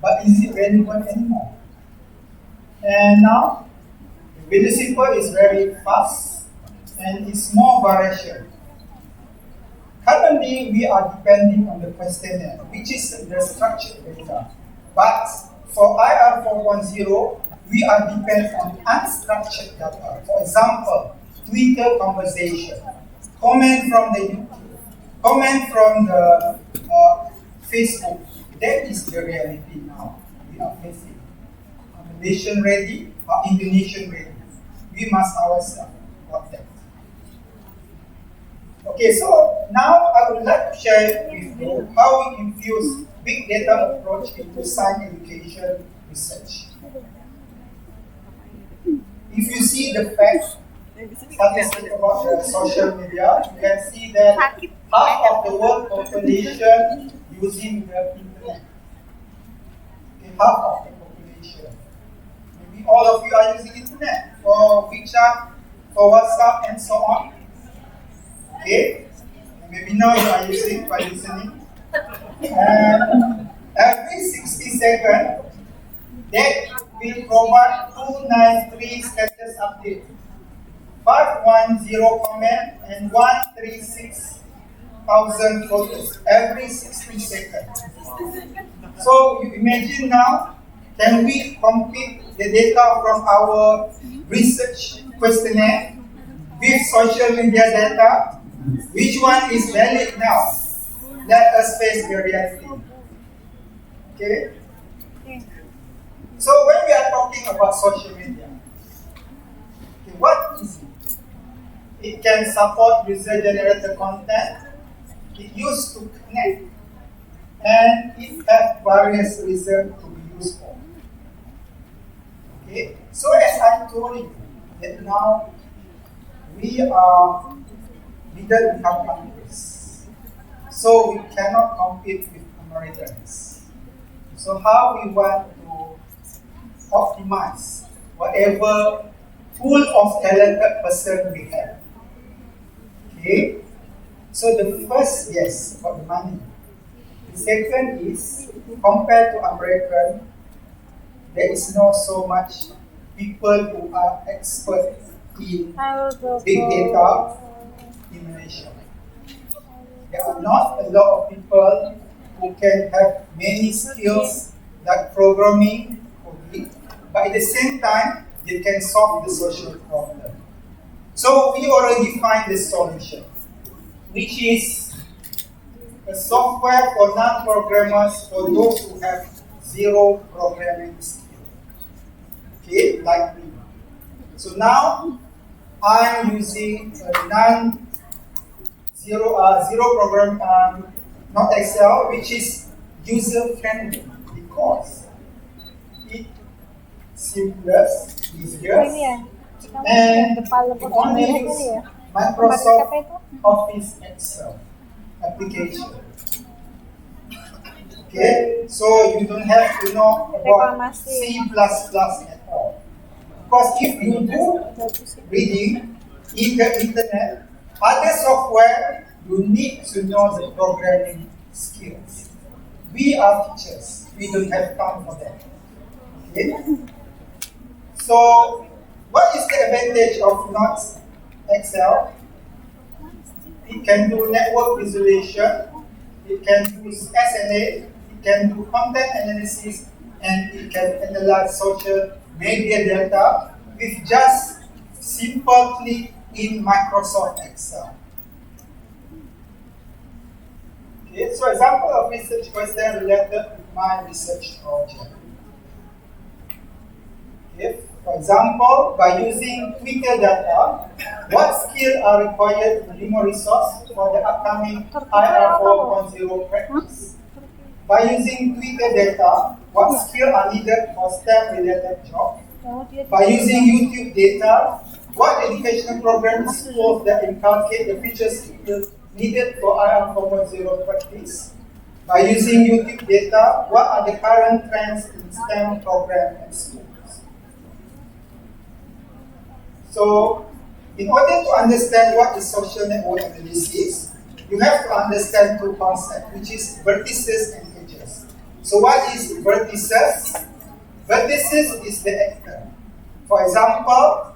but is it relevant anymore? And now the video simple is very fast and it's more variation. Currently, we are depending on the questionnaire, which is the structured data. But for IR 4.0, we are dependent on unstructured data. For example, Twitter conversation, comment from the YouTube, comment from the Facebook. That is the reality now we are facing. Are Malaysian ready? Are Indonesian ready? We must ourselves about that. Okay, so now I would like to share with you how we infuse big data approach into science education research. If you see the facts, statistics about the social media, you can see that half of the world population using the internet. Okay, half of the population. Maybe all of you are using internet for WeChat, for WhatsApp, and so on. Okay, maybe now you are using by listening. And every 60 seconds, that will provide 293 status update, 510 comment, and 136,000 photos every 60 seconds. So you imagine now, can we compete the data from our research questionnaire with social media data? Which one is valid now? Let us face the reality. Okay? So when we are talking about social media, okay, what is it? It can support user-generated content. It used to connect. And it has various reasons to be useful. Okay? So as I told you, that now we are middle income countries. So we cannot compete with Americans. So how we want to optimize whatever pool of talented person we have. Okay? So the first, yes, about the money. The second is, compared to American, there is not so much people who are expert in big data in Malaysia. There are not a lot of people who can have many skills like programming, coding, but at the same time, they can solve the social problem. So we already find the solution, which is a software for non-programmers, for those who have zero programming skill. Okay, like me. So now I'm using a zero program, not Excel, which is user friendly because it simplest, easier, and it only use Microsoft Office Excel application. Okay, so you don't have to know about C++ at all. Because if you do reading in the internet, other software, you need to know the programming skills. We are teachers. We don't have time for that. Okay? So, what is the advantage of not Excel? It can do network visualization, it can do SNA, it can do content analysis, and it can analyze social media data with just simply in Microsoft Excel. Okay, so example of research question related to my research project. Okay, for example, by using Twitter data, what skills are required to demo resource for the upcoming IR 4.0 practice? By using Twitter data, what skills are needed for STEM-related jobs? By using YouTube data, what educational programs schools that inculcate the features needed for IR 4.0 practice? By using YouTube data, what are the current trends in STEM program at schools? So, in order to understand what is social network analysis, you have to understand two concepts, which is vertices and edges. So what is vertices? Vertices is the actor. For example,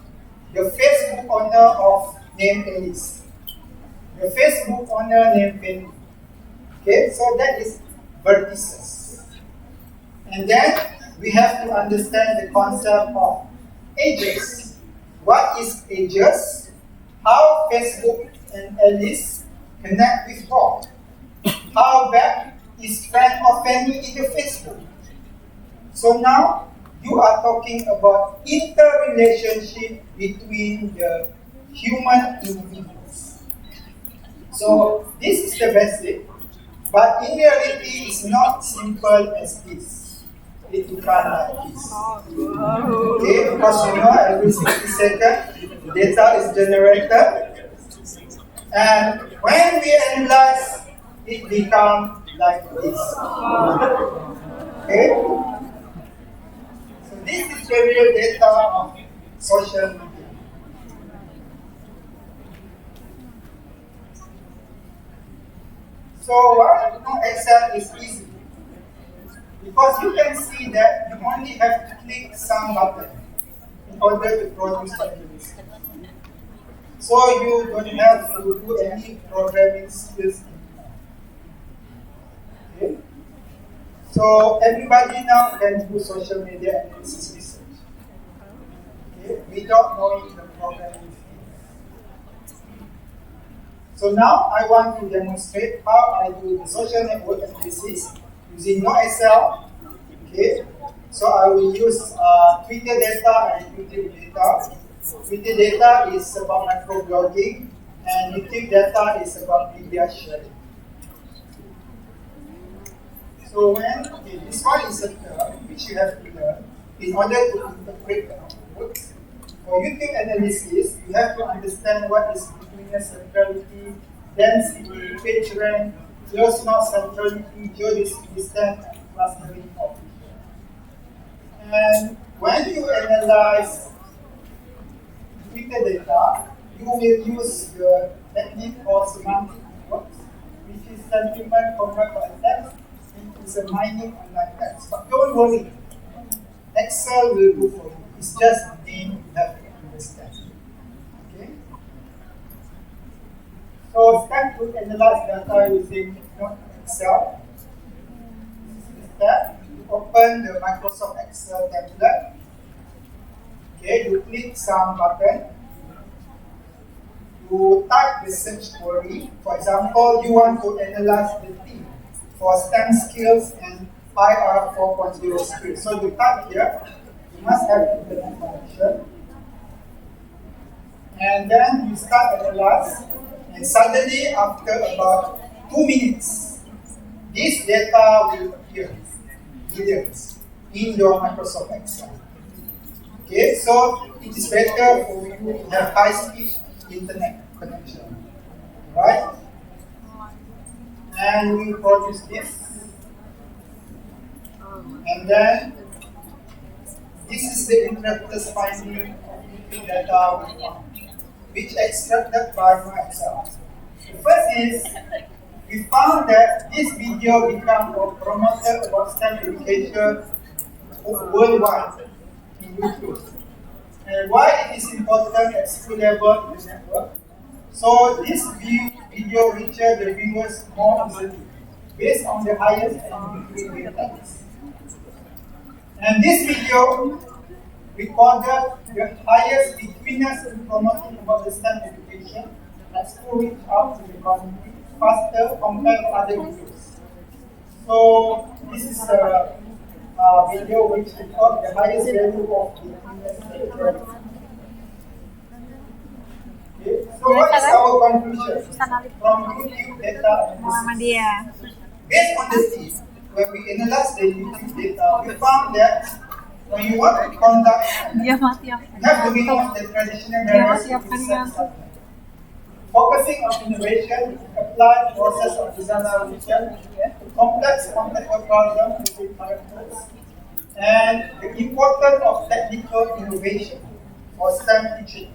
the Facebook owner of name Alice. The Facebook owner named Penny. Okay, so that is vertices. And then we have to understand the concept of edges. What is edges? How Facebook and Alice connect with God? How back is friend or family in the Facebook? So now you are talking about interrelationship between the human individuals. So this is the basic, but in reality it's not simple as this. It will run like this. Okay, because you know every 60 seconds data is generated, and when we analyze it becomes like this. Okay? So this is the real data of social media. So why Excel is easy? Because you can see that you only have to click some button in order to produce the list. So you don't have to do any programming skills anymore. Okay? So everybody now can do social media analysis research. Okay? Without knowing the programming skills. So now I want to demonstrate how I do the social network analysis using NoSQL. Okay, so I will use Twitter data and YouTube data. Twitter data is about microblogging, and YouTube data is about media sharing. So this one is a term which you have to learn in order to interpret the output. For YouTube analysis, you have to understand what is between centrality, density, page rank, close node centrality, geodistance, and clustering of features. And when you analyze Twitter data, you will use the technique called semantic networks, which is sentiment convert by text into a mining online text. But don't worry, Excel will do for you. It's just a name you have to understand. Okay? So start to analyze data using Excel. Step, you open the Microsoft Excel template. Okay, you click some button. You type the search query. For example, you want to analyze the theme for STEM skills and IR 4.0 skills. So you type here. You must have internet connection. And then you start analyze. And suddenly, after about 2 minutes, this data will appear, millions, in your Microsoft Excel. Okay, so it is better for you to have high-speed internet connection, right? And we produce this, and then this is the interpreter's finding of the data we found, which extracted by myself. The first is, we found that this video became promoted about STEM education worldwide in YouTube. And why it is important at school level in the network? So this video reaches the viewers more easily, based on the highest and between data. And this video recorded the highest betweenness in promoting about the STEM education at school reach out to the community faster compared to other videos. So this is a video which records the highest value of betweenness. Okay. So what is our conclusion from YouTube data analysis? Based on the theme, when we analyze the YouTube data, we found that when you want to conduct, you have to minimize the traditional barriers to research. Focusing on innovation, applied process of design solution, complex conceptual problems with characters, and the importance of technical innovation for STEM teaching,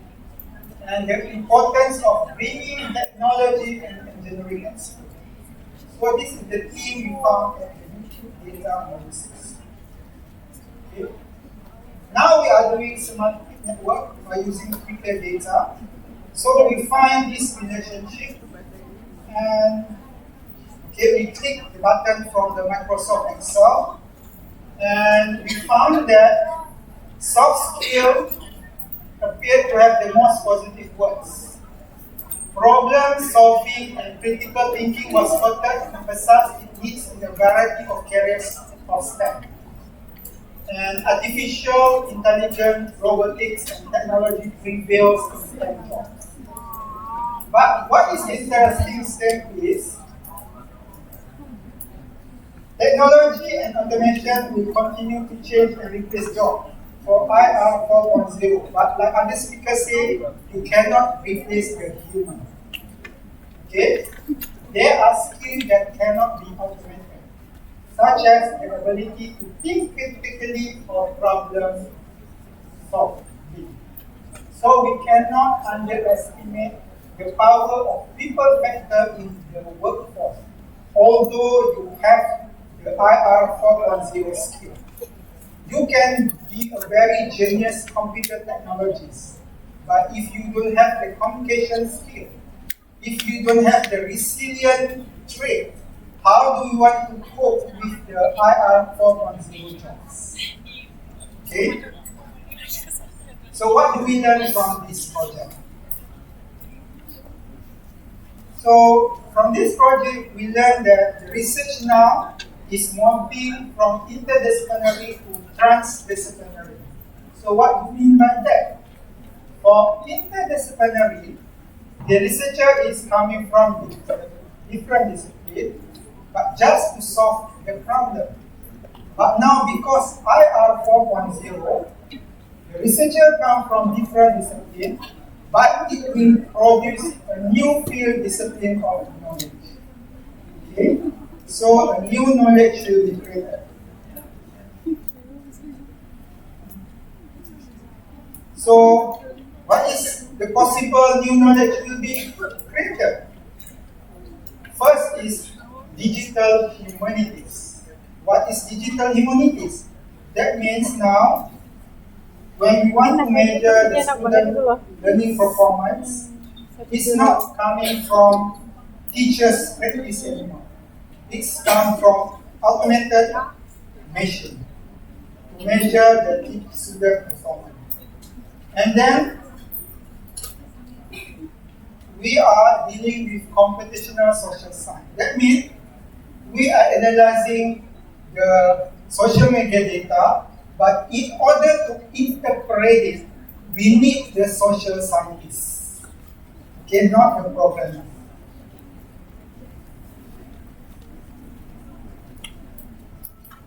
and the importance of bringing technology and engineering at school. So this is the theme we found at the YouTube data analysis. Okay. Now we are doing semantic network by using Twitter data. So we find this relationship, and we click the button from the Microsoft Excel, and we found that soft skills appear to have the most positive words. Problem solving and critical thinking was spotted, emphasized it needs in a variety of careers of STEM. And artificial intelligence, robotics, and technology prevails in STEM jobs. But what is interesting step is technology and automation will continue to change and replace jobs for IR 4.0. But like other speakers say, you cannot replace the human. Okay? There are skills that cannot be automated, such as the ability to think critically or problem solving. So we cannot underestimate the power of people factor in the workforce, although you have the IR 4.0 skill. You can be a very genius computer technologist, but if you don't have the communication skill, if you don't have the resilient trait, how do you want to cope with the IR 4.0 jobs? Okay? So what do we learn from this project? So from this project, we learned that the research now is moving from interdisciplinary to transdisciplinary. So what do we mean by that? For interdisciplinary, the researcher is coming from different disciplines, but just to solve the problem. But now, because IR 4.0, the researcher comes from different disciplines, but it will produce a new field discipline of knowledge. Okay? So a new knowledge will be created. So what is the possible new knowledge will be created? First is digital humanities. What is digital humanities? That means now, when we want to measure the student learning performance, it's not coming from teachers' practice anymore. It's come from automated machine to measure the student performance. And then we are dealing with computational social science. That means we are analyzing the social media data, but in order to interpret it, we need the social scientists. Okay, not the programmer.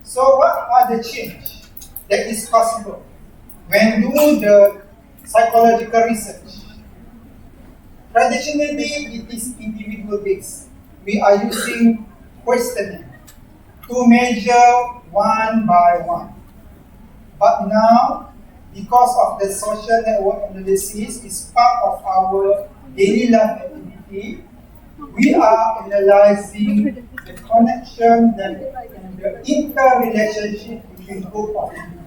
So what are the changes that is possible when do the psychological research? Traditionally, it is individual based. We are using questionnaire to measure one by one. But now, because of the social network analysis is part of our daily life activity, we are analyzing the connection and the interrelationship between group of individuals.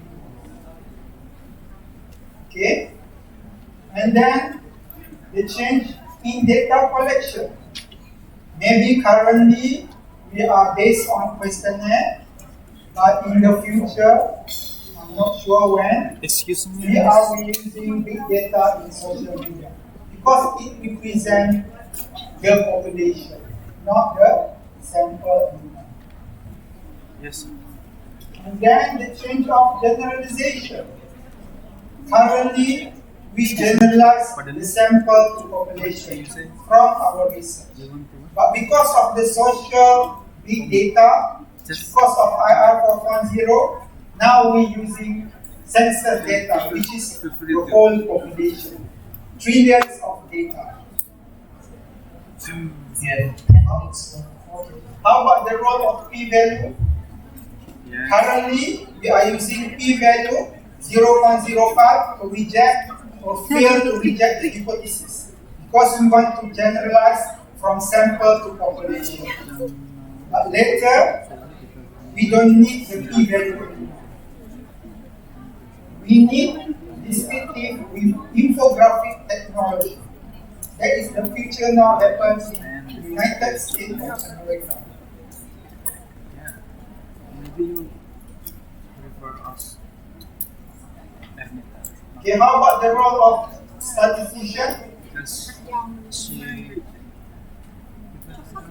Okay? And then the change in data collection. Maybe currently we are based on questionnaire, but in the future, I'm not sure when, we are using big data in social media because it represents the population, not the sample. Yes. And then the change of generalization. Currently, we generalize the sample to population from our research. But because of the social big data, because of IR 4.0, now we're using sensor data, which is the whole population. Trillions of data. Yeah. Okay. How about the role of p-value? Yes. Currently, we are using p-value 0.05 to reject or fail to reject the hypothesis because we want to generalize from sample to population. But later, we don't need the p-value anymore. We need descriptive infographic technology. That is the future now happens in the United States of America. Yeah. Maybe you refer us. Okay, how about the role of statistician? Because she.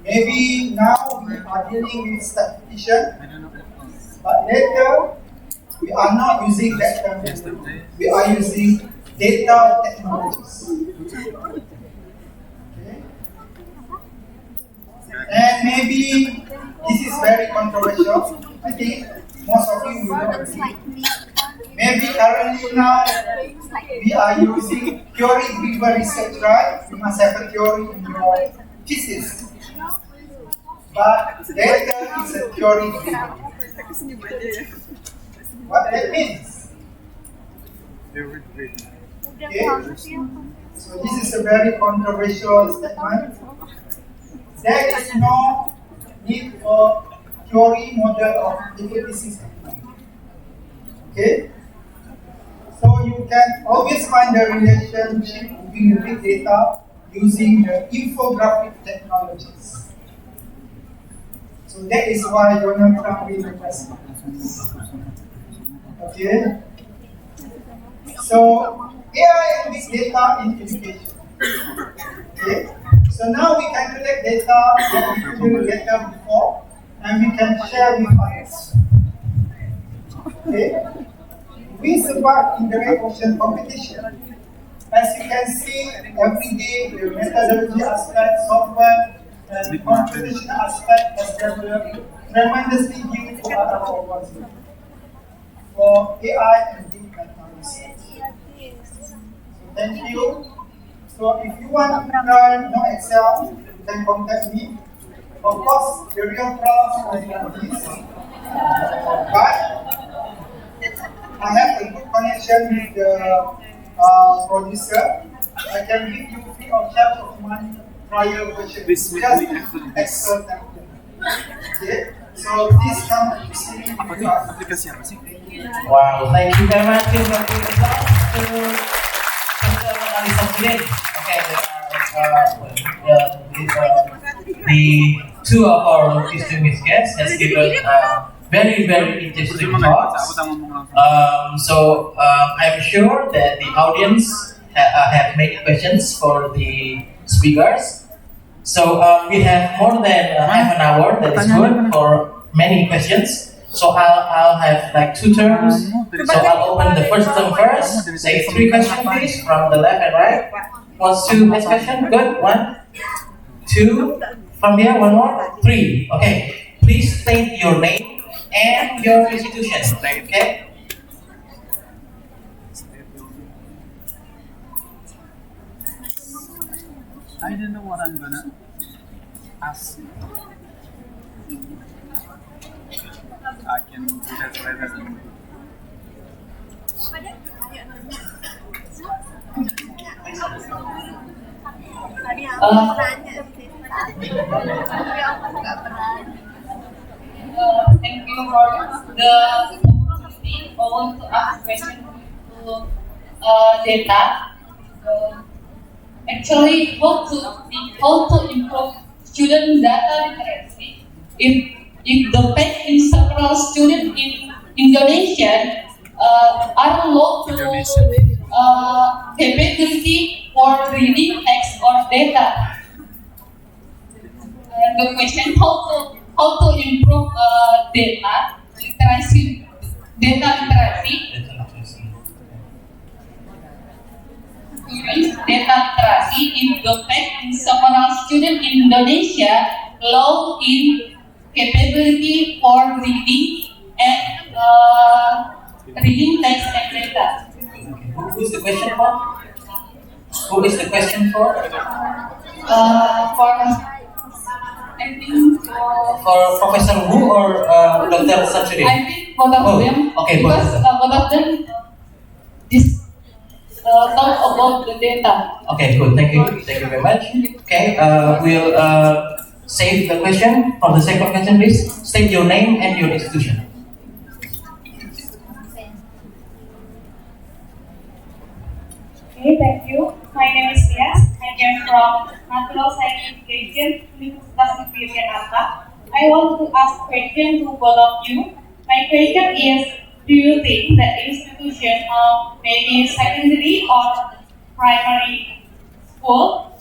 Maybe now we are dealing with statistician, I don't know. but later we are not using that term. Yesterday. We are using data technologies. Okay. And maybe this is very controversial. I think most of you will not agree. Maybe currently now we are using theory-driven research, right? You must have a theory in your thesis. But data is a theory-driven. What that means? Very great. Okay. So this is a very controversial statement. There is no need for theory model of hypothesis. Okay? So you can always find the relationship between the big data using the infographic technologies. So that is why Donald Trump is the president. Okay? So AI and big data in education. Okay? So now we can collect data that we couldn't get before and we can share with others. Okay? We survive in the Great Ocean competition. As you can see, every day the methodology aspect, software, and computational aspect has developed tremendously due to other proposals for AI and big data research. So thank you. So if you want to learn more Excel, you can contact me. Of course, the real class is like this. But I have a good connection with the producer. I can give you free of charge of one trial version. This Just will be excellent. Excel template. Okay? So please come to see me. Apa tuh? Aplikasi apa sih? Wow, thank you very much. Please give a applause to Mr. Analisa Green. Okay, the two of our distinguished guests has given very, very interesting talks. I'm sure that the audience have many questions for the speakers. So we have more than half an hour. That is good for many questions. So I'll have like two terms. So I'll open the first term first. Say three questions please from the left and right. Wants to ask question? Good. 1, 2. From here, one more. 3. Okay. Please state your name and your institution. Okay. I don't know what I'm gonna ask. I can do that later. Tadi aku mau nanya sih, tapi aku nggak berani. Thank you for the opportunity. I want to ask question to data. Actually, how to improve student data literacy? If the fact in several students in Indonesia are low to capability for reading text or data. The question how to improve data literacy. Data literacy if the fact in several students in Indonesia low in capability for reading and reading text and data. Who is the question for? Who is the question for? For I think For Professor Wu or Dr. Samsudin? I think both of Oh, them. okay, both Because of them. both of them talk about the data. Okay, good. Thank you very much. Okay, we'll save the question for the second question, please. State your name and your institution. Okay, thank you. My name is Tias. I am from Natural Science Education, Universitas Yogyakarta. I want to ask question to both of you. My question is, do you think that institution of maybe secondary or primary school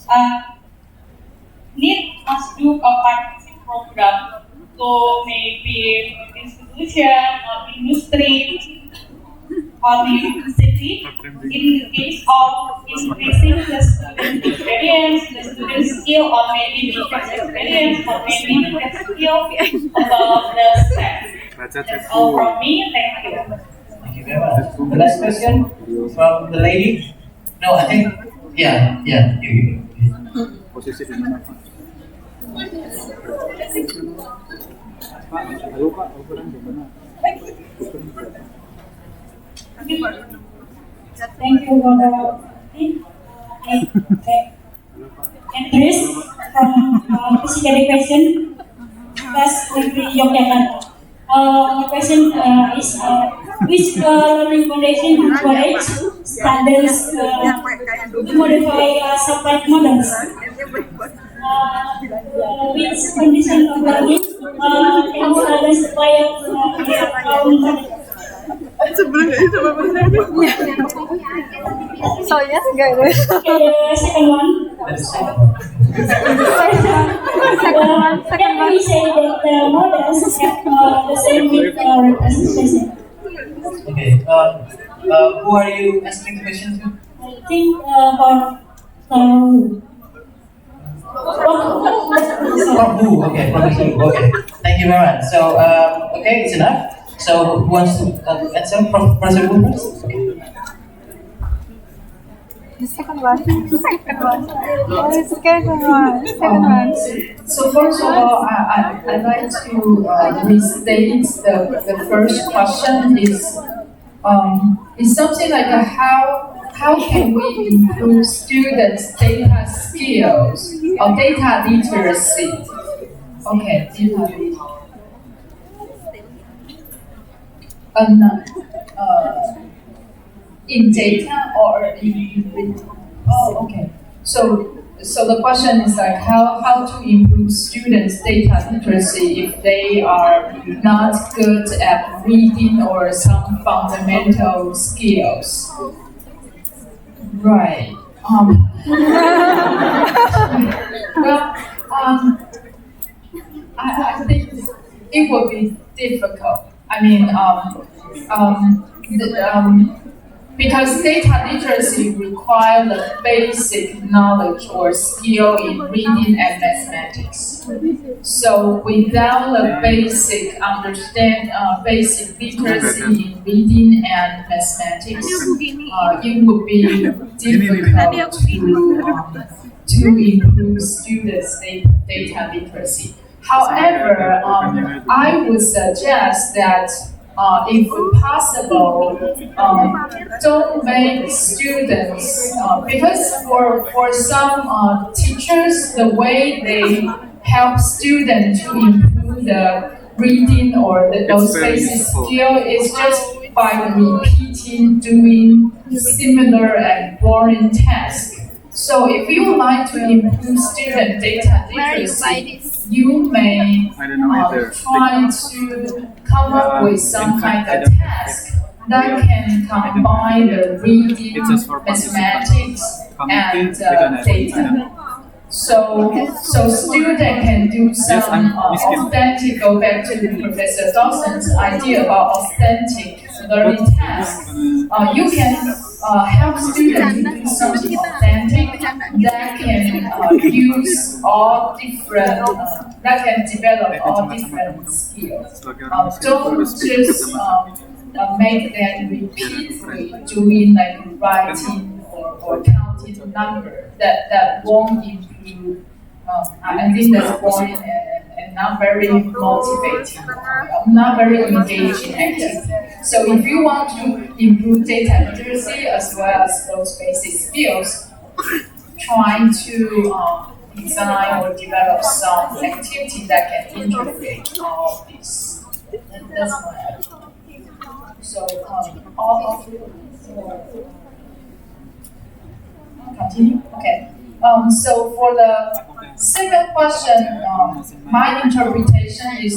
need must do a partnership program to maybe institution or industry or the university in the case of increasing the student experience, the student skill, or maybe teacher's experience, or maybe the skill about the STEM. That's all from me. Thank you. Thank you very much. The last question from the lady. No, I think you. Posisi di mana Pak? Pak, halo Pak, ukuran di mana? Thank you for the Chris from physical education class Negeri Yogyakarta. My question is which learning foundation encourage students to modify subject models? Which condition of learning can students acquire Soalnya enggak ada. Okay, the second one. Can we say that the models have the same with representation? Okay. Who are you asking the question to? I think For who? Okay, Professor Wu. Okay. Thank you very much. So, okay, it's enough. So, who wants to answer? Professor Wu first? Okay. The second one. Oh, it's the second one. Second one. So first of all, I'd like to restate the first question is something like how can we improve students' data skills or data literacy? Okay, data literacy. In data or in oh, okay. So the question is like how to improve students' data literacy if they are not good at reading or some fundamental skills. Right. I think it would be difficult. I mean, because data literacy requires the basic knowledge or skill in reading and mathematics. So without the basic basic literacy in reading and mathematics, it would be difficult to improve students' data literacy. However, I would suggest that if possible, don't make students because for some teachers, the way they help students to improve the reading or those basic skill is just by repeating doing similar and boring tasks. So if you would like to improve student data literacy, you may try to come up with some kind of task that can combine the reading, mathematics, and data. So student can do some authentic, go back to Professor Dawson's idea about authentic learning tasks. You can help students to do something authentic that can use all different, that can develop all different skills. Don't just make them repeatedly doing like writing or counting number. That won't improve. I think that's boring and not very motivating, not very engaging activity. So if you want to improve data literacy as well as those basic skills, trying to design or develop some activity that can integrate all of this. And that's my idea. So all of you. Continue. Okay. So for the second question, my interpretation is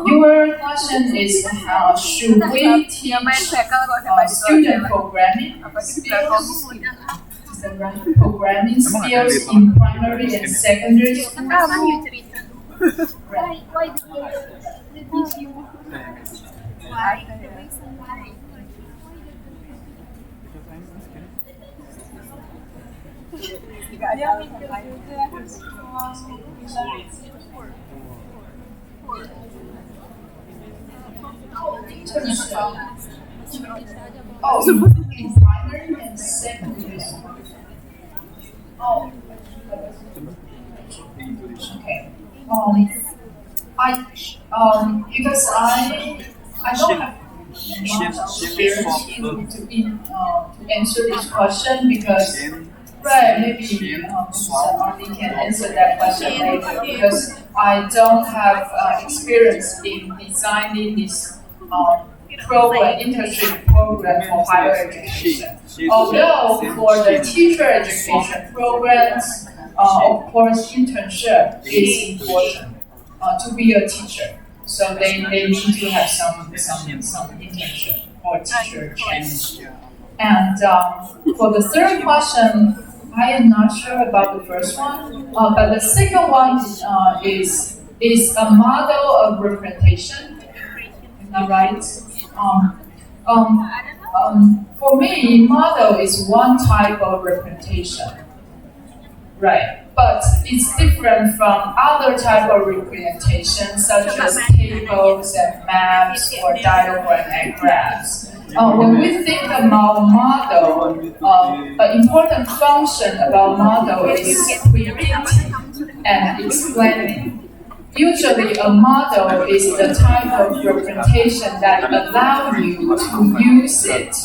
your question is should we teach student programming skills? Is that right? Programming skills in primary and secondary school? Right. Why they teach you? Why? The reason why? Oh, in primary and secondary school. Oh, okay. Because I don't have much experience to answer this question because maybe Mr. Arnie can answer that question later because I don't have experience in designing this internship program for higher education. Although for the teacher education programs, of course, internship is important to be a teacher. So they need to have some internship or teacher training. And for the third question, I am not sure about the first one, but the second one is a model of representation. Is that right? For me, model is one type of representation, right? But it's different from other type of representation, such as tables and maps or diagram and graphs. When we think about model, an important function about model is predicting and explaining. Usually, a model is the type of representation that allows you to use it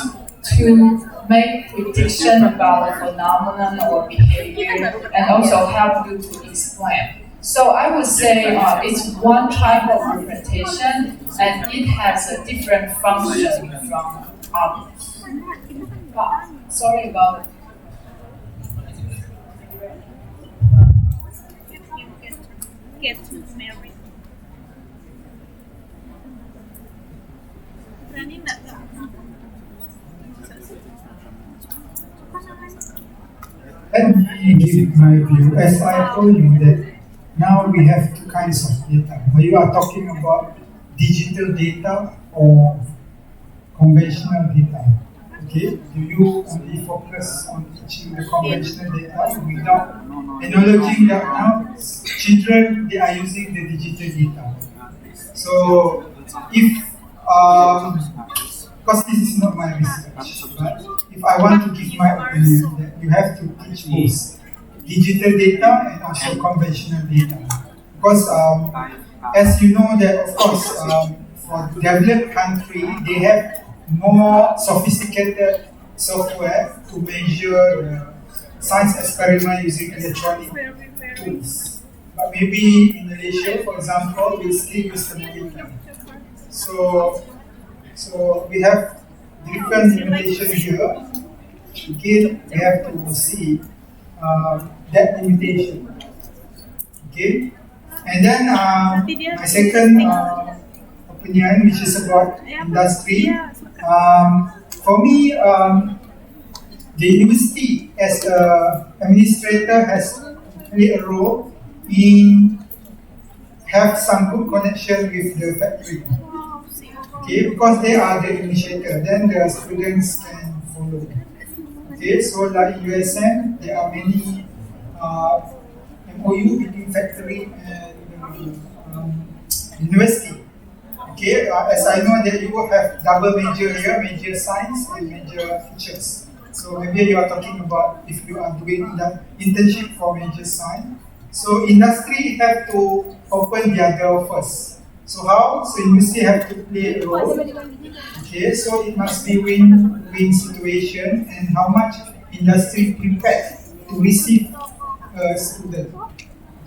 to make prediction about a phenomenon or behavior, and also help you to explain. So I would say it's one type of representation, and it has a different function from others. Sorry about it. Get to marry. Berani enggak? Let me give my view. As I told you that now we have two kinds of data. When you are talking about digital data or conventional data. Okay, do you only focus on teaching the conventional data without acknowledging that now children they are using the digital data? So if because this is not my research, but if I want to give my opinion, that you have to teach both digital data and also conventional data. Because as you know that of course for developed country they have more sophisticated software to measure the science experiment using electronic tools. But maybe in Malaysia, for example, we still use thermometer. So we have different limitations here. Again, we have to see that limitation. Okay, and then my second opinion, which is about industry. For me, the university as an administrator has played a role in have some good connection with the factory. Okay, because they are the initiator, then the students can follow. Okay, so like USM, there are many MOU between factory and university. Okay, as I know that you will have double major here, major science and major features. So maybe you are talking about if you are doing the internship for major science. So industry have to open their door first. So how? So industry have to play a role. Okay, so it must be win-win situation, and how much industry prepared to receive a student.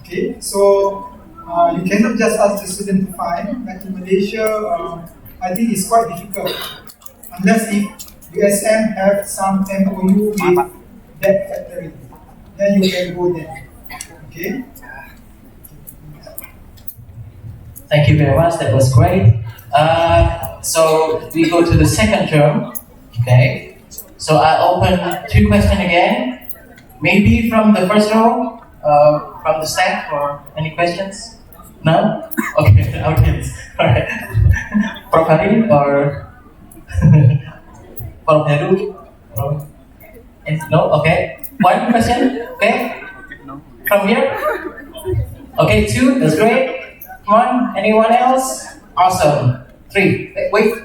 Okay, so you cannot just ask the student to find. Like in Malaysia, I think it's quite difficult unless if USM have some MOU with that factory, then you can go there. Okay. Thank you very much. That was great. So we go to the second term. Okay. So I open 2 questions again. Maybe from the first row, from the staff, or any questions? No? Okay. Audience. All right. Prof Hari or Prof Heru? No. Okay. 1 question. Okay. From here? Okay, 2, that's great. Come on, anyone else? Awesome. 3, wait.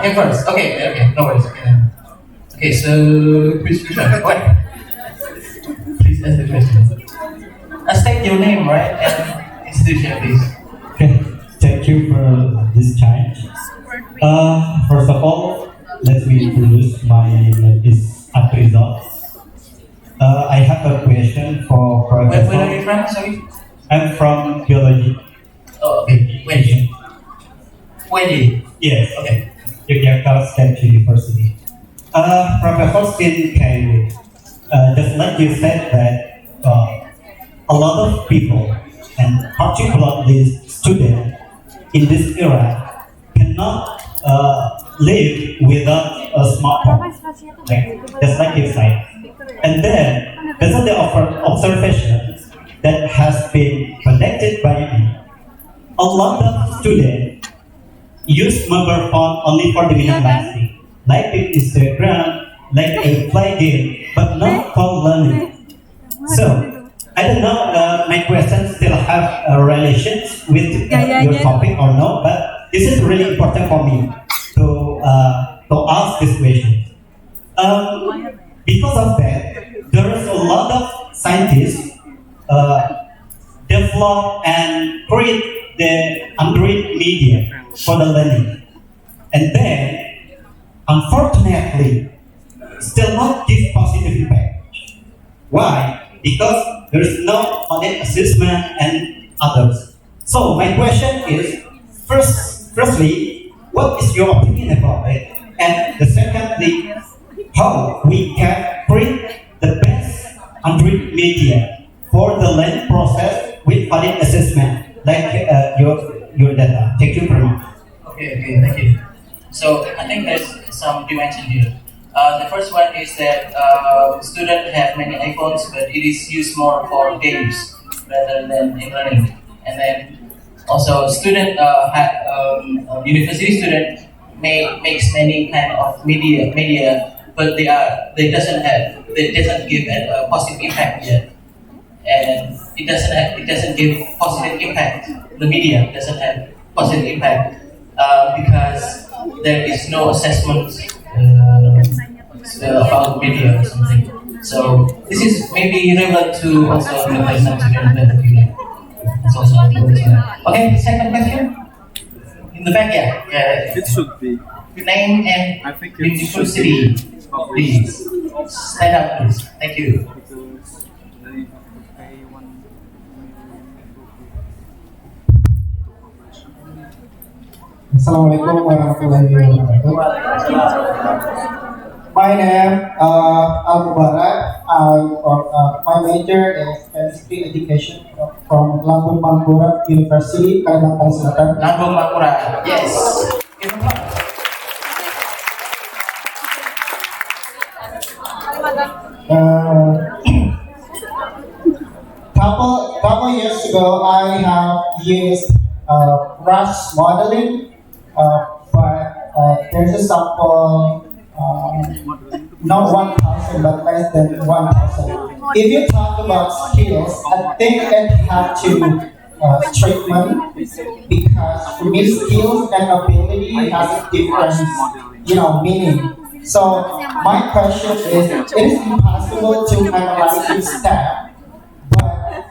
Here first. Okay, no worries. Okay, so, which question? Wait. Please ask the question. State your name, right? And institution, please. Okay, thank you for this chance. First of all, let me introduce my name is Aprizal. I have a question for Professor. Where are you from? Sorry. I'm from biology. Oh, okay. When? Yes. Okay. Yogyakarta State University. Professor Sin Kairu, just like you said that a lot of people, and particularly students in this era, cannot live without a smartphone, just like you said. And then, based on the observation that has been conducted by me, a lot of students use mobile phone only for the minimizing, like in Instagram, like a play game, but not for learning. So, I don't know, my questions still have a relation with your topic or no, but this is really important for me to ask this question. Because of that, there is a lot of scientists develop and create the Android media for the learning. And then, unfortunately, still not give positive impact. Why? Because there is no audit assessment and others. So my question is, firstly, what is your opinion about it? And the secondly, how we can create the best Android media for the learning process with audit assessment, like your data. Thank you very much. Okay, thank you. So I think there's some dimension here. The first one is that students have many iPhones, but it is used more for games rather than in learning. And then also student, university student makes many kind of media, but they doesn't give a positive impact yet, and it doesn't give positive impact. The media doesn't have positive impact because there is no assessment about media or something. So this is maybe relevant to also the question student. It's also okay. Second question in the back, yeah. It should be. Name and I think it should university, be. please. Stand up, please. Thank you. Because they have to pay one. Assalamualaikum warahmatullahi wabarakatuh. My name Al Mubarak. My major is chemistry education from Lambung Mangkurat University, Kalimantan Selatan. Lambung Mangkurat. Yes. Couple years ago, I have used RAS modeling, but there's a sample. Not 1,000, but less than 1,000. If you talk about skills, I think it have to treatment because for me skills and ability has a different, meaning. So my question is, it is impossible to analyze this STEM, but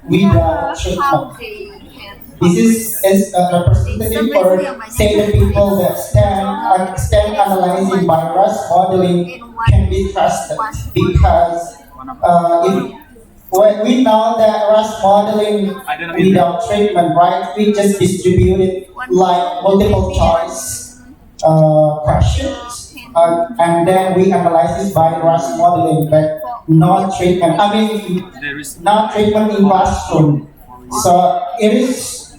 without how treatment. they can This is a representative for say the people that STEM analyzing virus modeling can be trusted because if we know that RAS modeling without treatment, right? We just distribute it like multiple choice questions, and then we analyze this by RAS modeling, but not treatment. I mean, not treatment in classroom. So it is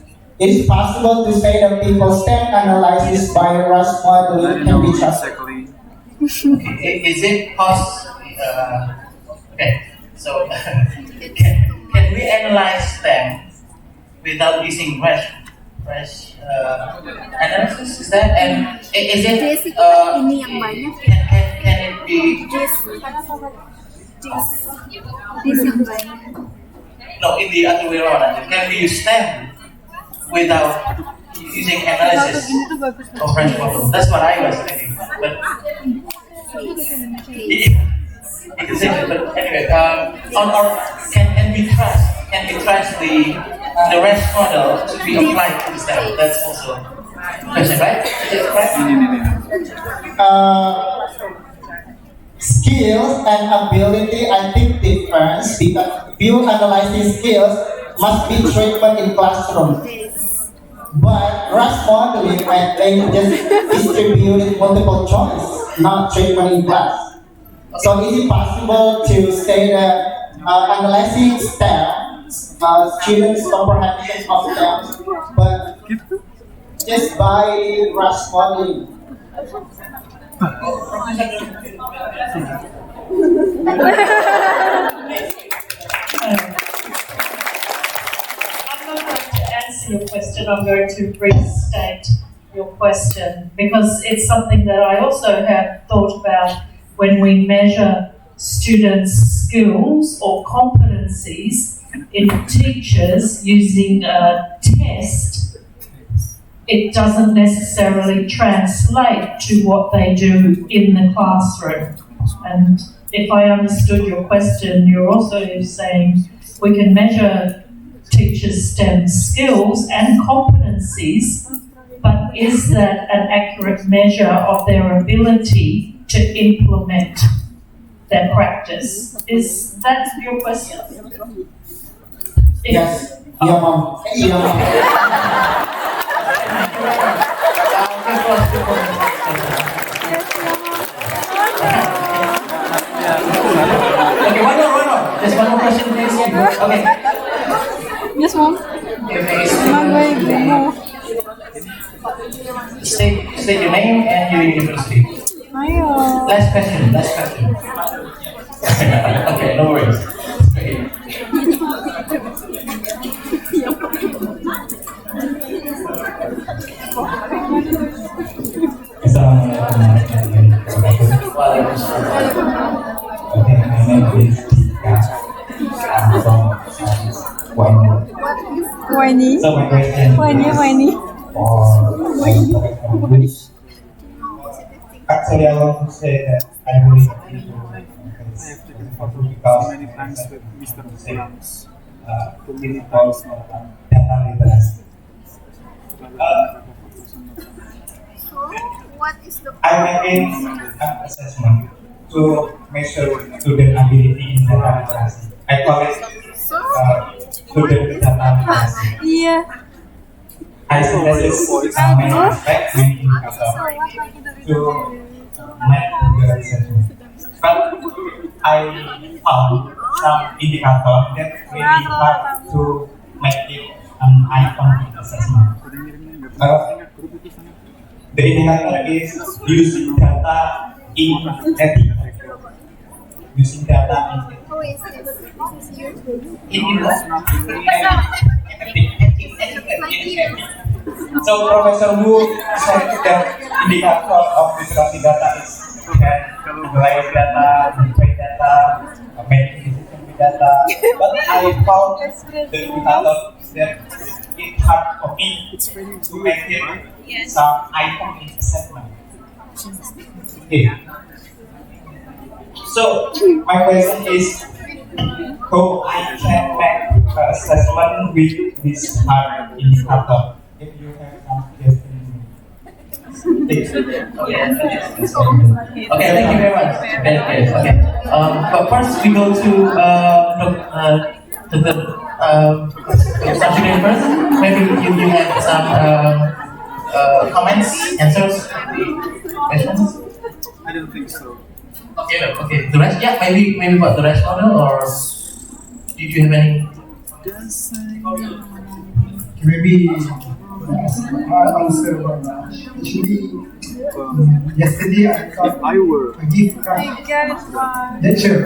possible to say that people STEM analysis by RAS modeling can be trusted. Is it possible? Okay, so can we analyze them without using RAS analysis? Is that and is it ini yang banyak. can it be This yang banyak. no in the other way around? Can we use them without using analysis of RAS model? That's what I was thinking, but. You can say that, but anyway, or can we trust the RAS model to be applied to the STEM? That's also a question, right? Is it correct? Skills and ability, I think difference because view analysis skills must be treatment in classroom. But RAS modeling, I think, just distributed multiple choice, not treatment in class. So is it possible to say that analyzing STEM, students' comprehension of STEM, but just by RAS modeling? I'm not going to answer your question, I'm going to restate your question because it's something that I also have thought about when we measure students' skills or competencies in teachers using a test. It doesn't necessarily translate to what they do in the classroom. And if I understood your question, you're also saying we can measure teachers' STEM skills and competencies, but is that an accurate measure of their ability to implement their practice? Is that your question? Yes. Yeah, mom. Yeah, mom. Okay, one more. Just one more question, please. Okay. Yes, mom. State your name and your university. Ayo. Last question. Okay, no worries. Okay. Okay, my name is Tika. I'm from Wani. Wani. So my question Wani. for my topic of English. Actually, I want to say that I believe in because it involves data literacy. So, what is the I'm making an assessment to measure student ability in data literacy. I call it student data literacy. Iya. I synthesis many aspects, many indicators to make the assessment. But I found some indicator that really hard to make it an icon assessment. The indicator is using data in ethics. Using data who is this? This is you? In So Professor Wu said that indicator of literasi data is live data, trade data, making decision with data. But I found the indicator that it's hard for me to make it some icon in assessment. Okay. So my question is, how I can make assessment with this part in Hackathon? If you have some suggestions, please. Okay, thank you very much. Very good. Okay. But first we go to the subject first. Maybe you have some comments, answers, questions. I don't think so. Okay, okay. The rest, yeah, maybe what the rest model, or did you have any? Maybe I'll answer about that. Actually, yesterday I thought I give lecture,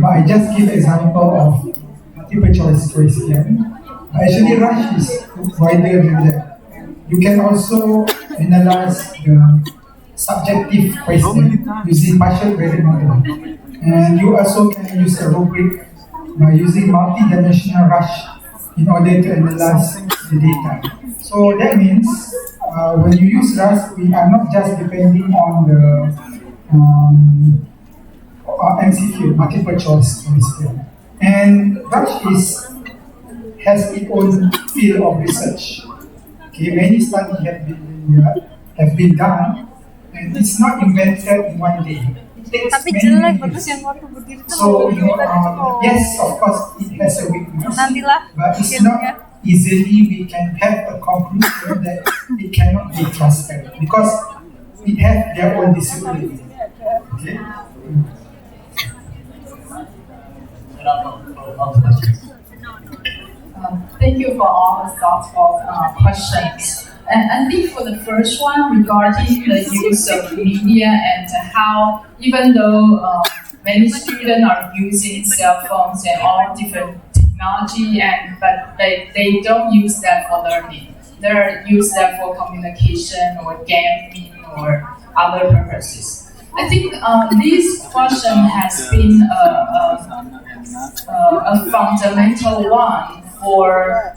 but I just give example of multiple choice question. Actually, Rush is wider than that. You can also analyze the subjective question using partial graded model, and you also can use a rubric by using multi-dimensional Rush in order to analyze the data. So that means when you use Rush, we are not just depending on the MCQ, multiple choice question. And Rush has its own field of research. Okay, many studies have been done, and it's not invented in one day. It takes Tapi many jelek, years. bagus yang waktu berdiri tuh So, mau yes, of course, it has a weakness, Nantilah but it's bikinnya. not easily we can have a conclusion that it cannot be transferred because it has their own discipline. Okay? Thank you for all the thoughtful questions. And I think for the first one regarding the use of media and how, even though many students are using cell phones and all different technology, but they don't use that for learning. They use that for communication or gaming or other purposes. I think this question has been a fundamental one for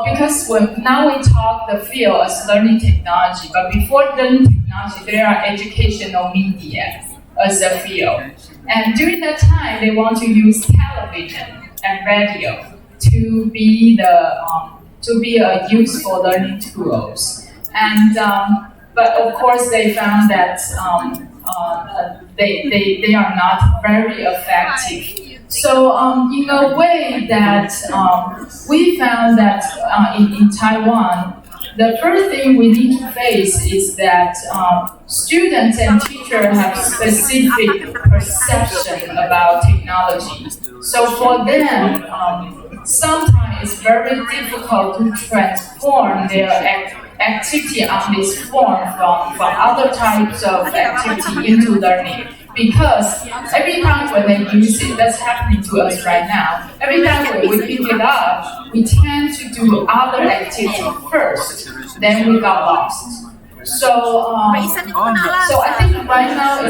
because now we talk the field as learning technology, but before learning technology, there are educational media as a field. And during that time, they want to use television and radio to be a useful learning tools. And but of course, they found that they are not very effective. So in a way that we found that in Taiwan, the first thing we need to face is that students and teachers have specific perception about technology. So for them, sometimes it's very difficult to transform their activity on this form from other types of activity into learning. Because every time when they use it, that's happening to us right now. Every time when we pick it up, we tend to do other activity first, then we got lost. So I think right now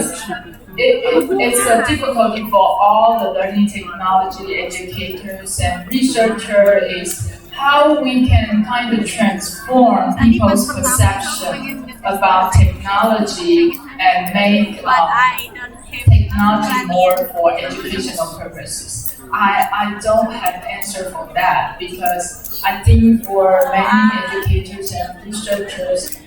it's a difficulty for all the learning technology educators and researchers is how we can kind of transform people's perception about technology and make technology more for educational purposes. I don't have answer for that because I think for many educators and researchers,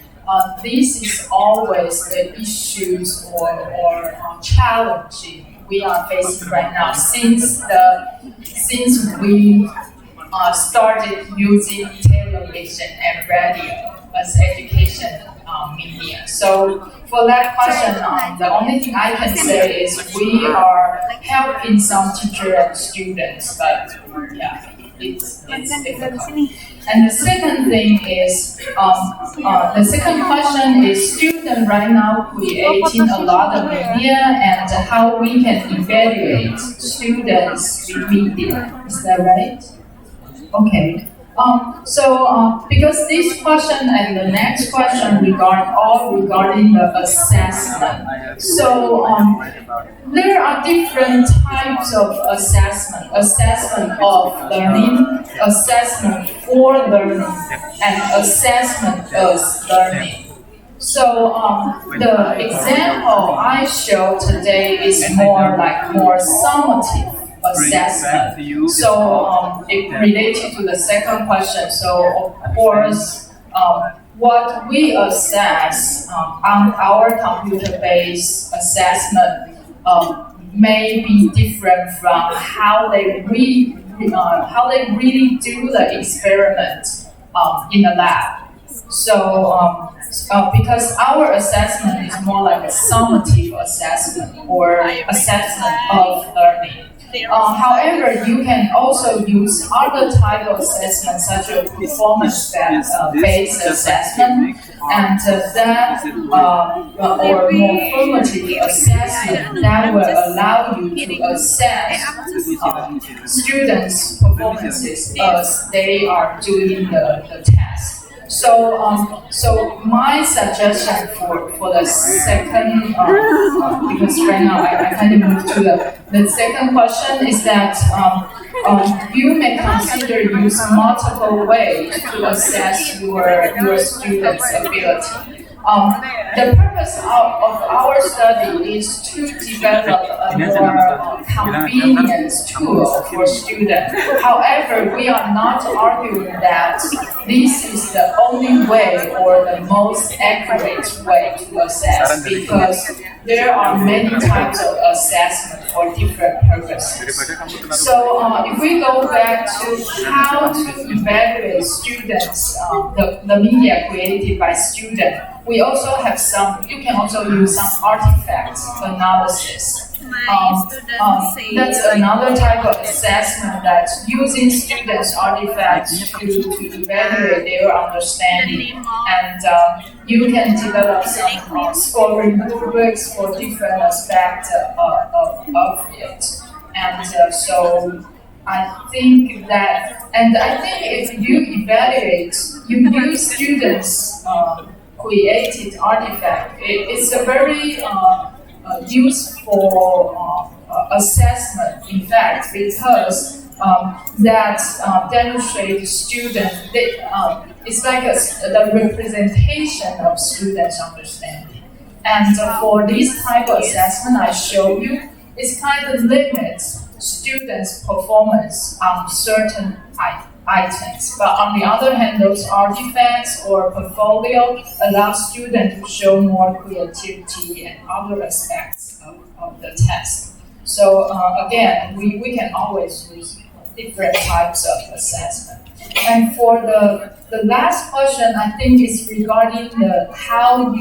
this is always the issues or challenging we are facing right now since we started using television and radio as education media. So for that question, the only thing I can say is we are helping some teachers and students, but yeah, it's difficult. And the second thing is, the second question is students right now creating a lot of media and how we can evaluate students with media. Is that right? Okay. Because this question and the next question regarding the assessment. So there are different types of assessment: assessment of learning, assessment for learning, and assessment as learning. So the example I showed today is more summative assessment. So it related to the second question. So of course, what we assess on our computer-based assessment may be different from how they really do the experiment in the lab. So because our assessment is more like a summative assessment or assessment of learning. However, you can also use other type of assessment such as performance-based assessment and that or more formative assessment that will allow you to assess students' performances as they are doing the test. So my suggestion for the second, because right now I kind of moved to the second question is that you may consider use multiple ways to assess your students' ability. The purpose of our study is to develop a more convenient tool for students. However, we are not arguing that this is the only way or the most accurate way to assess because there are many types of assessment for different purposes. So if we go back to how to evaluate students, the media created by students, we also have you can also use some artifact analysis. That's another type of assessment that's using students' artifacts to evaluate their understanding. And you can develop some scoring rubrics for different aspects of it. And so I think if you evaluate, you use students' created artifact, it's a very useful assessment, in fact, because that demonstrates students, it's like the representation of students' understanding. And for this type of assessment I show you, it kind of limits students' performance on certain items. But on the other hand, those artifacts or portfolio allow students to show more creativity and other aspects of the test. So again, we can always use different types of assessment. And for the last question, I think is regarding how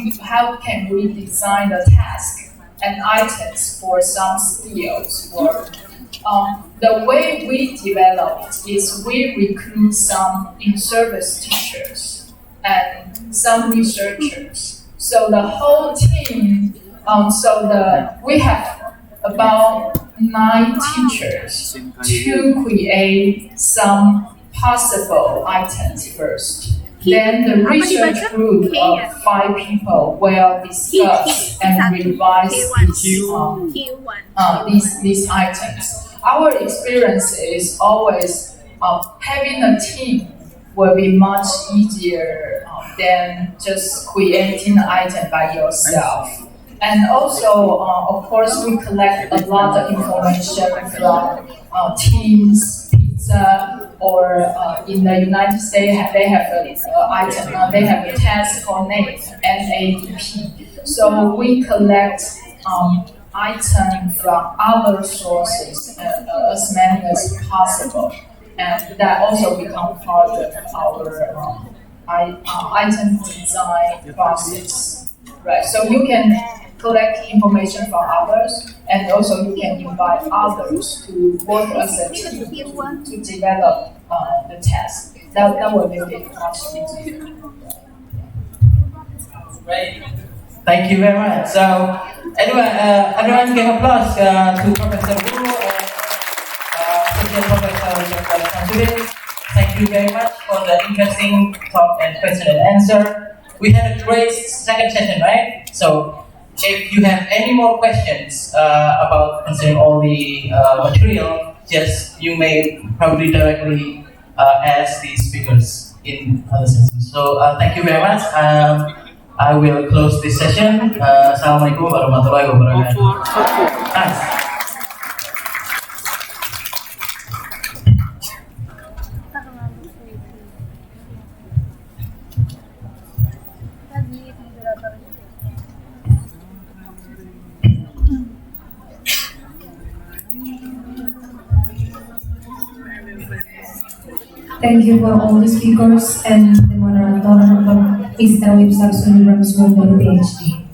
can we design the task and items for some skills or the way we developed is we recruit some in-service teachers and some researchers. So the whole team, we have about 9 teachers to create some possible items first. Then the research group of 5 people will discuss and revise these items. Our experience is always having a team will be much easier than just creating an item by yourself. And also, of course, we collect a lot of information from Teams, Pizza, or in the United States, they have an item, they have a test called NAEP, NAEP. So we collect items from other sources as many as possible, and that also becomes part of our item design process. Right. So you can collect information from others, and also you can invite others to work as a team to develop the test. That will make it much easier. Great. Thank you very much. So, anyway, everyone give applause to Professor Wu and Associate Professor Dr. Samsudin. Thank you very much for the interesting talk and question and answer. We had a great second session, right? So, if you have any more questions about concerning all the material, you may probably directly ask the speakers in other sessions. So, thank you very much. I will close this session. Assalamualaikum warahmatullahi wabarakatuh. Thanks. Thank you for all the speakers and the moderator for Mr. Wibsar Sunirams PhD.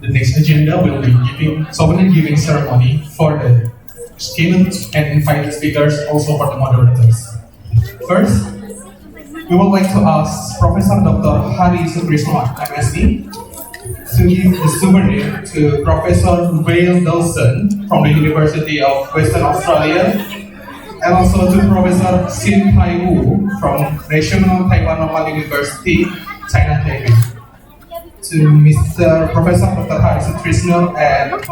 The next agenda will be giving ceremony for the students and invited speakers, also for the moderators. First, we would like to ask Professor Dr. Hari Sutrisno, MSc, to give the souvenir to Professor Wale Dawson from the University of Western Australia, and also to Professor Sin Hai Wu from National Taiwan Normal University, China Taipei. To Mr. Professor Dr. Hari Sutrisno and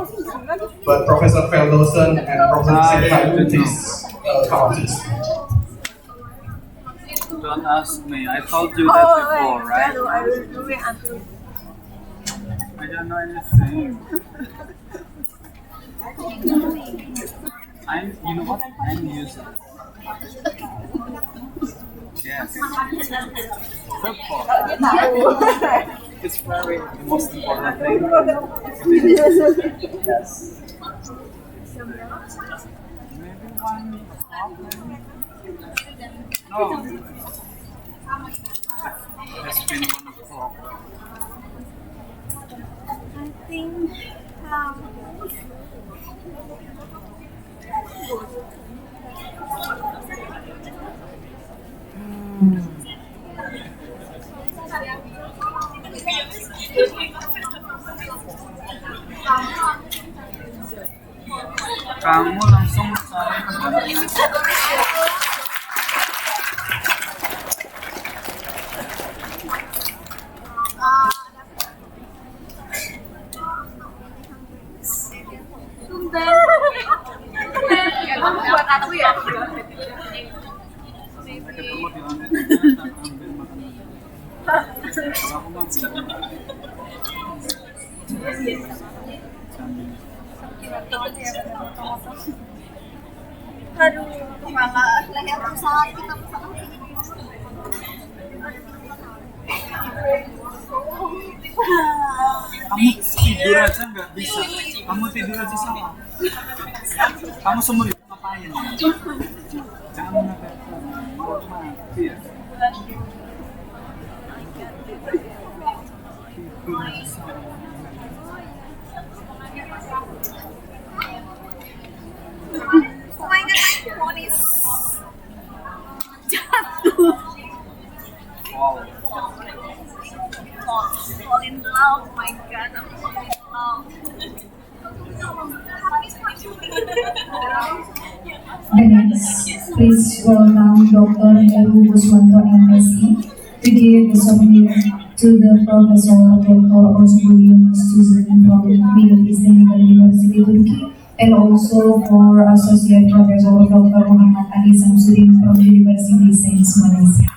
Professor Wale Dawson and Professor Sin Hai Wu, please come up to the stage. Don't ask me. I told you that before, right? I will do it until I don't know anything. You know what? I'm using. Yes. Football. It's very the most important thing. Yes. Maybe 1 o'clock. No. It's been 1 o'clock. I think Kamu langsung cari ke sana. kamu buat aku ya. Ketemu di lantai 3, tak ambil makanan. Kalau aku mau Aduh, kepala leher aku sakit aku kamu tidur aja nggak bisa. Kamu tidur aja salah. Kamu semua itu ngapain? Jangan mengatakan mati ya. Oh my god, my phone is jatuh. Wow. Fall in love, my god, I'm falling in love. The next, please welcome Dr. Heru Guswanto MSc to give the souvenir to the Professor Dr. Ozgur Yunus Tuzan from Middle East Technical University Turkey, and also for Associate Professor Dr. Muhammad Ali Samsudin from University Sains Malaysia.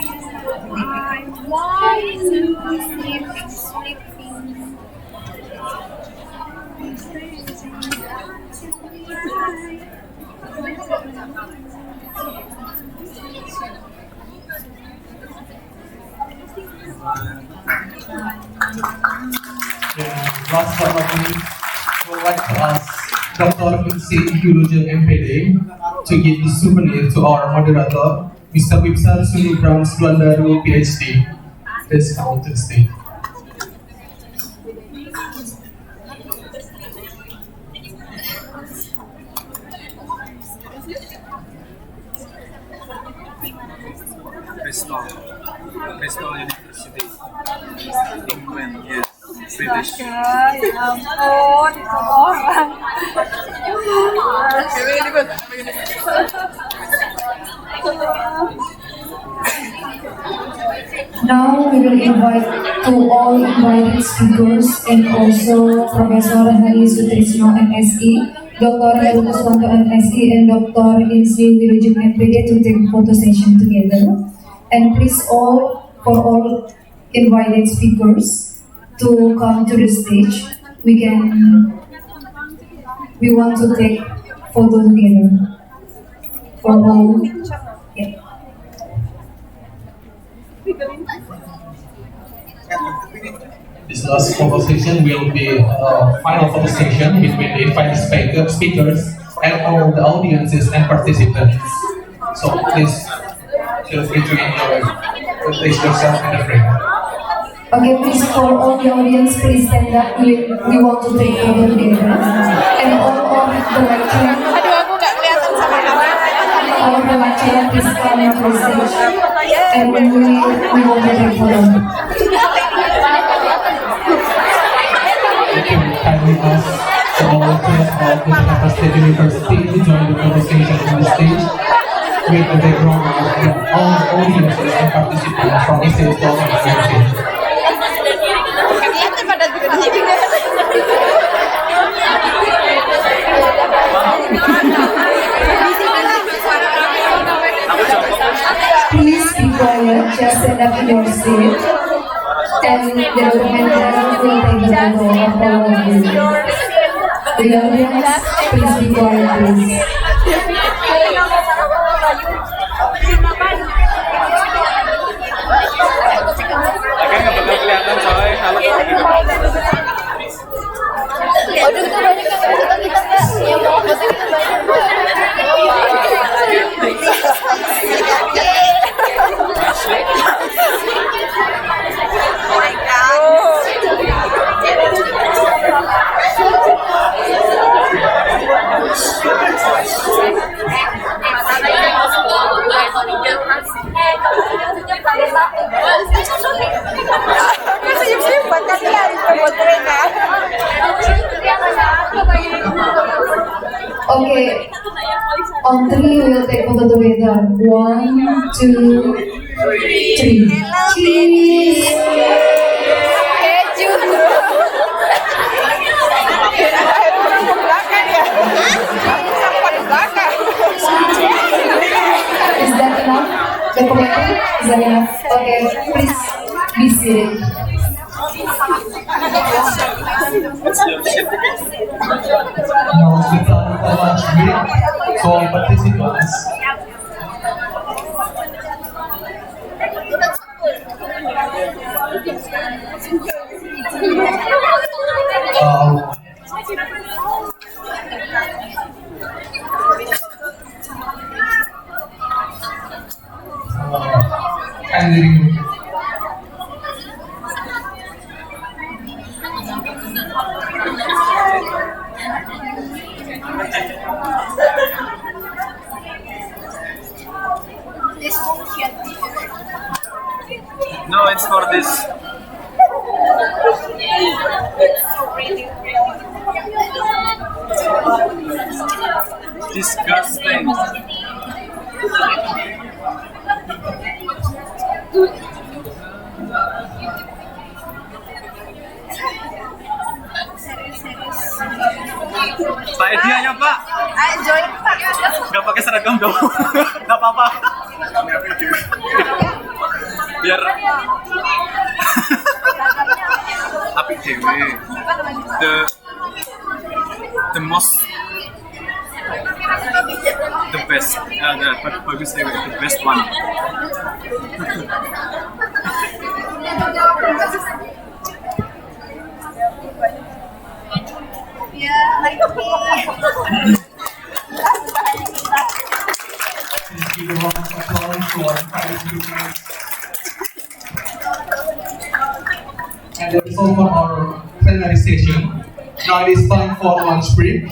I want to sleep sleeping. Last but not least, we would like to ask Dr. Hussein Yulujeng MPD to give the souvenir to our moderator, Mr. Wibsar Sunibram Suandaru, PhD. Please come to the stage. Bristol University, England, yes, British. Ya ampun, itu orang. Now we will invite to all invited speakers and also Professor Hari Sutrisno MSc, Dr. Heru Kuswanto MSc, and Dr. Insi Wilujeng MPD to take photo session together. And please for all invited speakers to come to the stage. We want to take photo together. For all. Yeah. This last photo session will be a final photo session between the invited speakers and all the audiences and participants. So please feel free to enjoy. Place yourself in the frame. Okay, please for all the audience, please stand up. We want to take photo together. And all of the lecturer. Aduh, aku nggak kelihatan sama kawan. All of the lecturer, please come to the stage. And we want to take photo. We can kindly ask the volunteers of Jakarta State University to join the photo session on the stage with the background of all audiences and participants from ICS University. Kelihatan pada juga di sini. Please be quiet, just stand up in your seat. And the documenter will take the photo of all of you. The audience, please be quiet, please. Agak nggak bakal kelihatan soalnya kalau Aduh, itu banyak yang kita nggak. Ya mau foto kita Okay, on three we will take photo together. 1, 2, 3. Cheese. keju. Is that enough? The commenter? Is that enough? Okay, please be seated. Now, without much break, so all participants. Kindly remove. no, it's for this. Disgusting. Pak hadiahnya Pak. Join Pak. Gak pakai seragam dong. Gak apa-apa. biar apik dewe. The most the best bagus dewe, the best one. Yeah, like Please give a round of applause to our five speakers. And that's all for our plenary session. Now it is time for lunch break.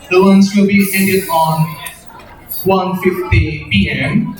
The lunch will be ended on 1:50 p.m.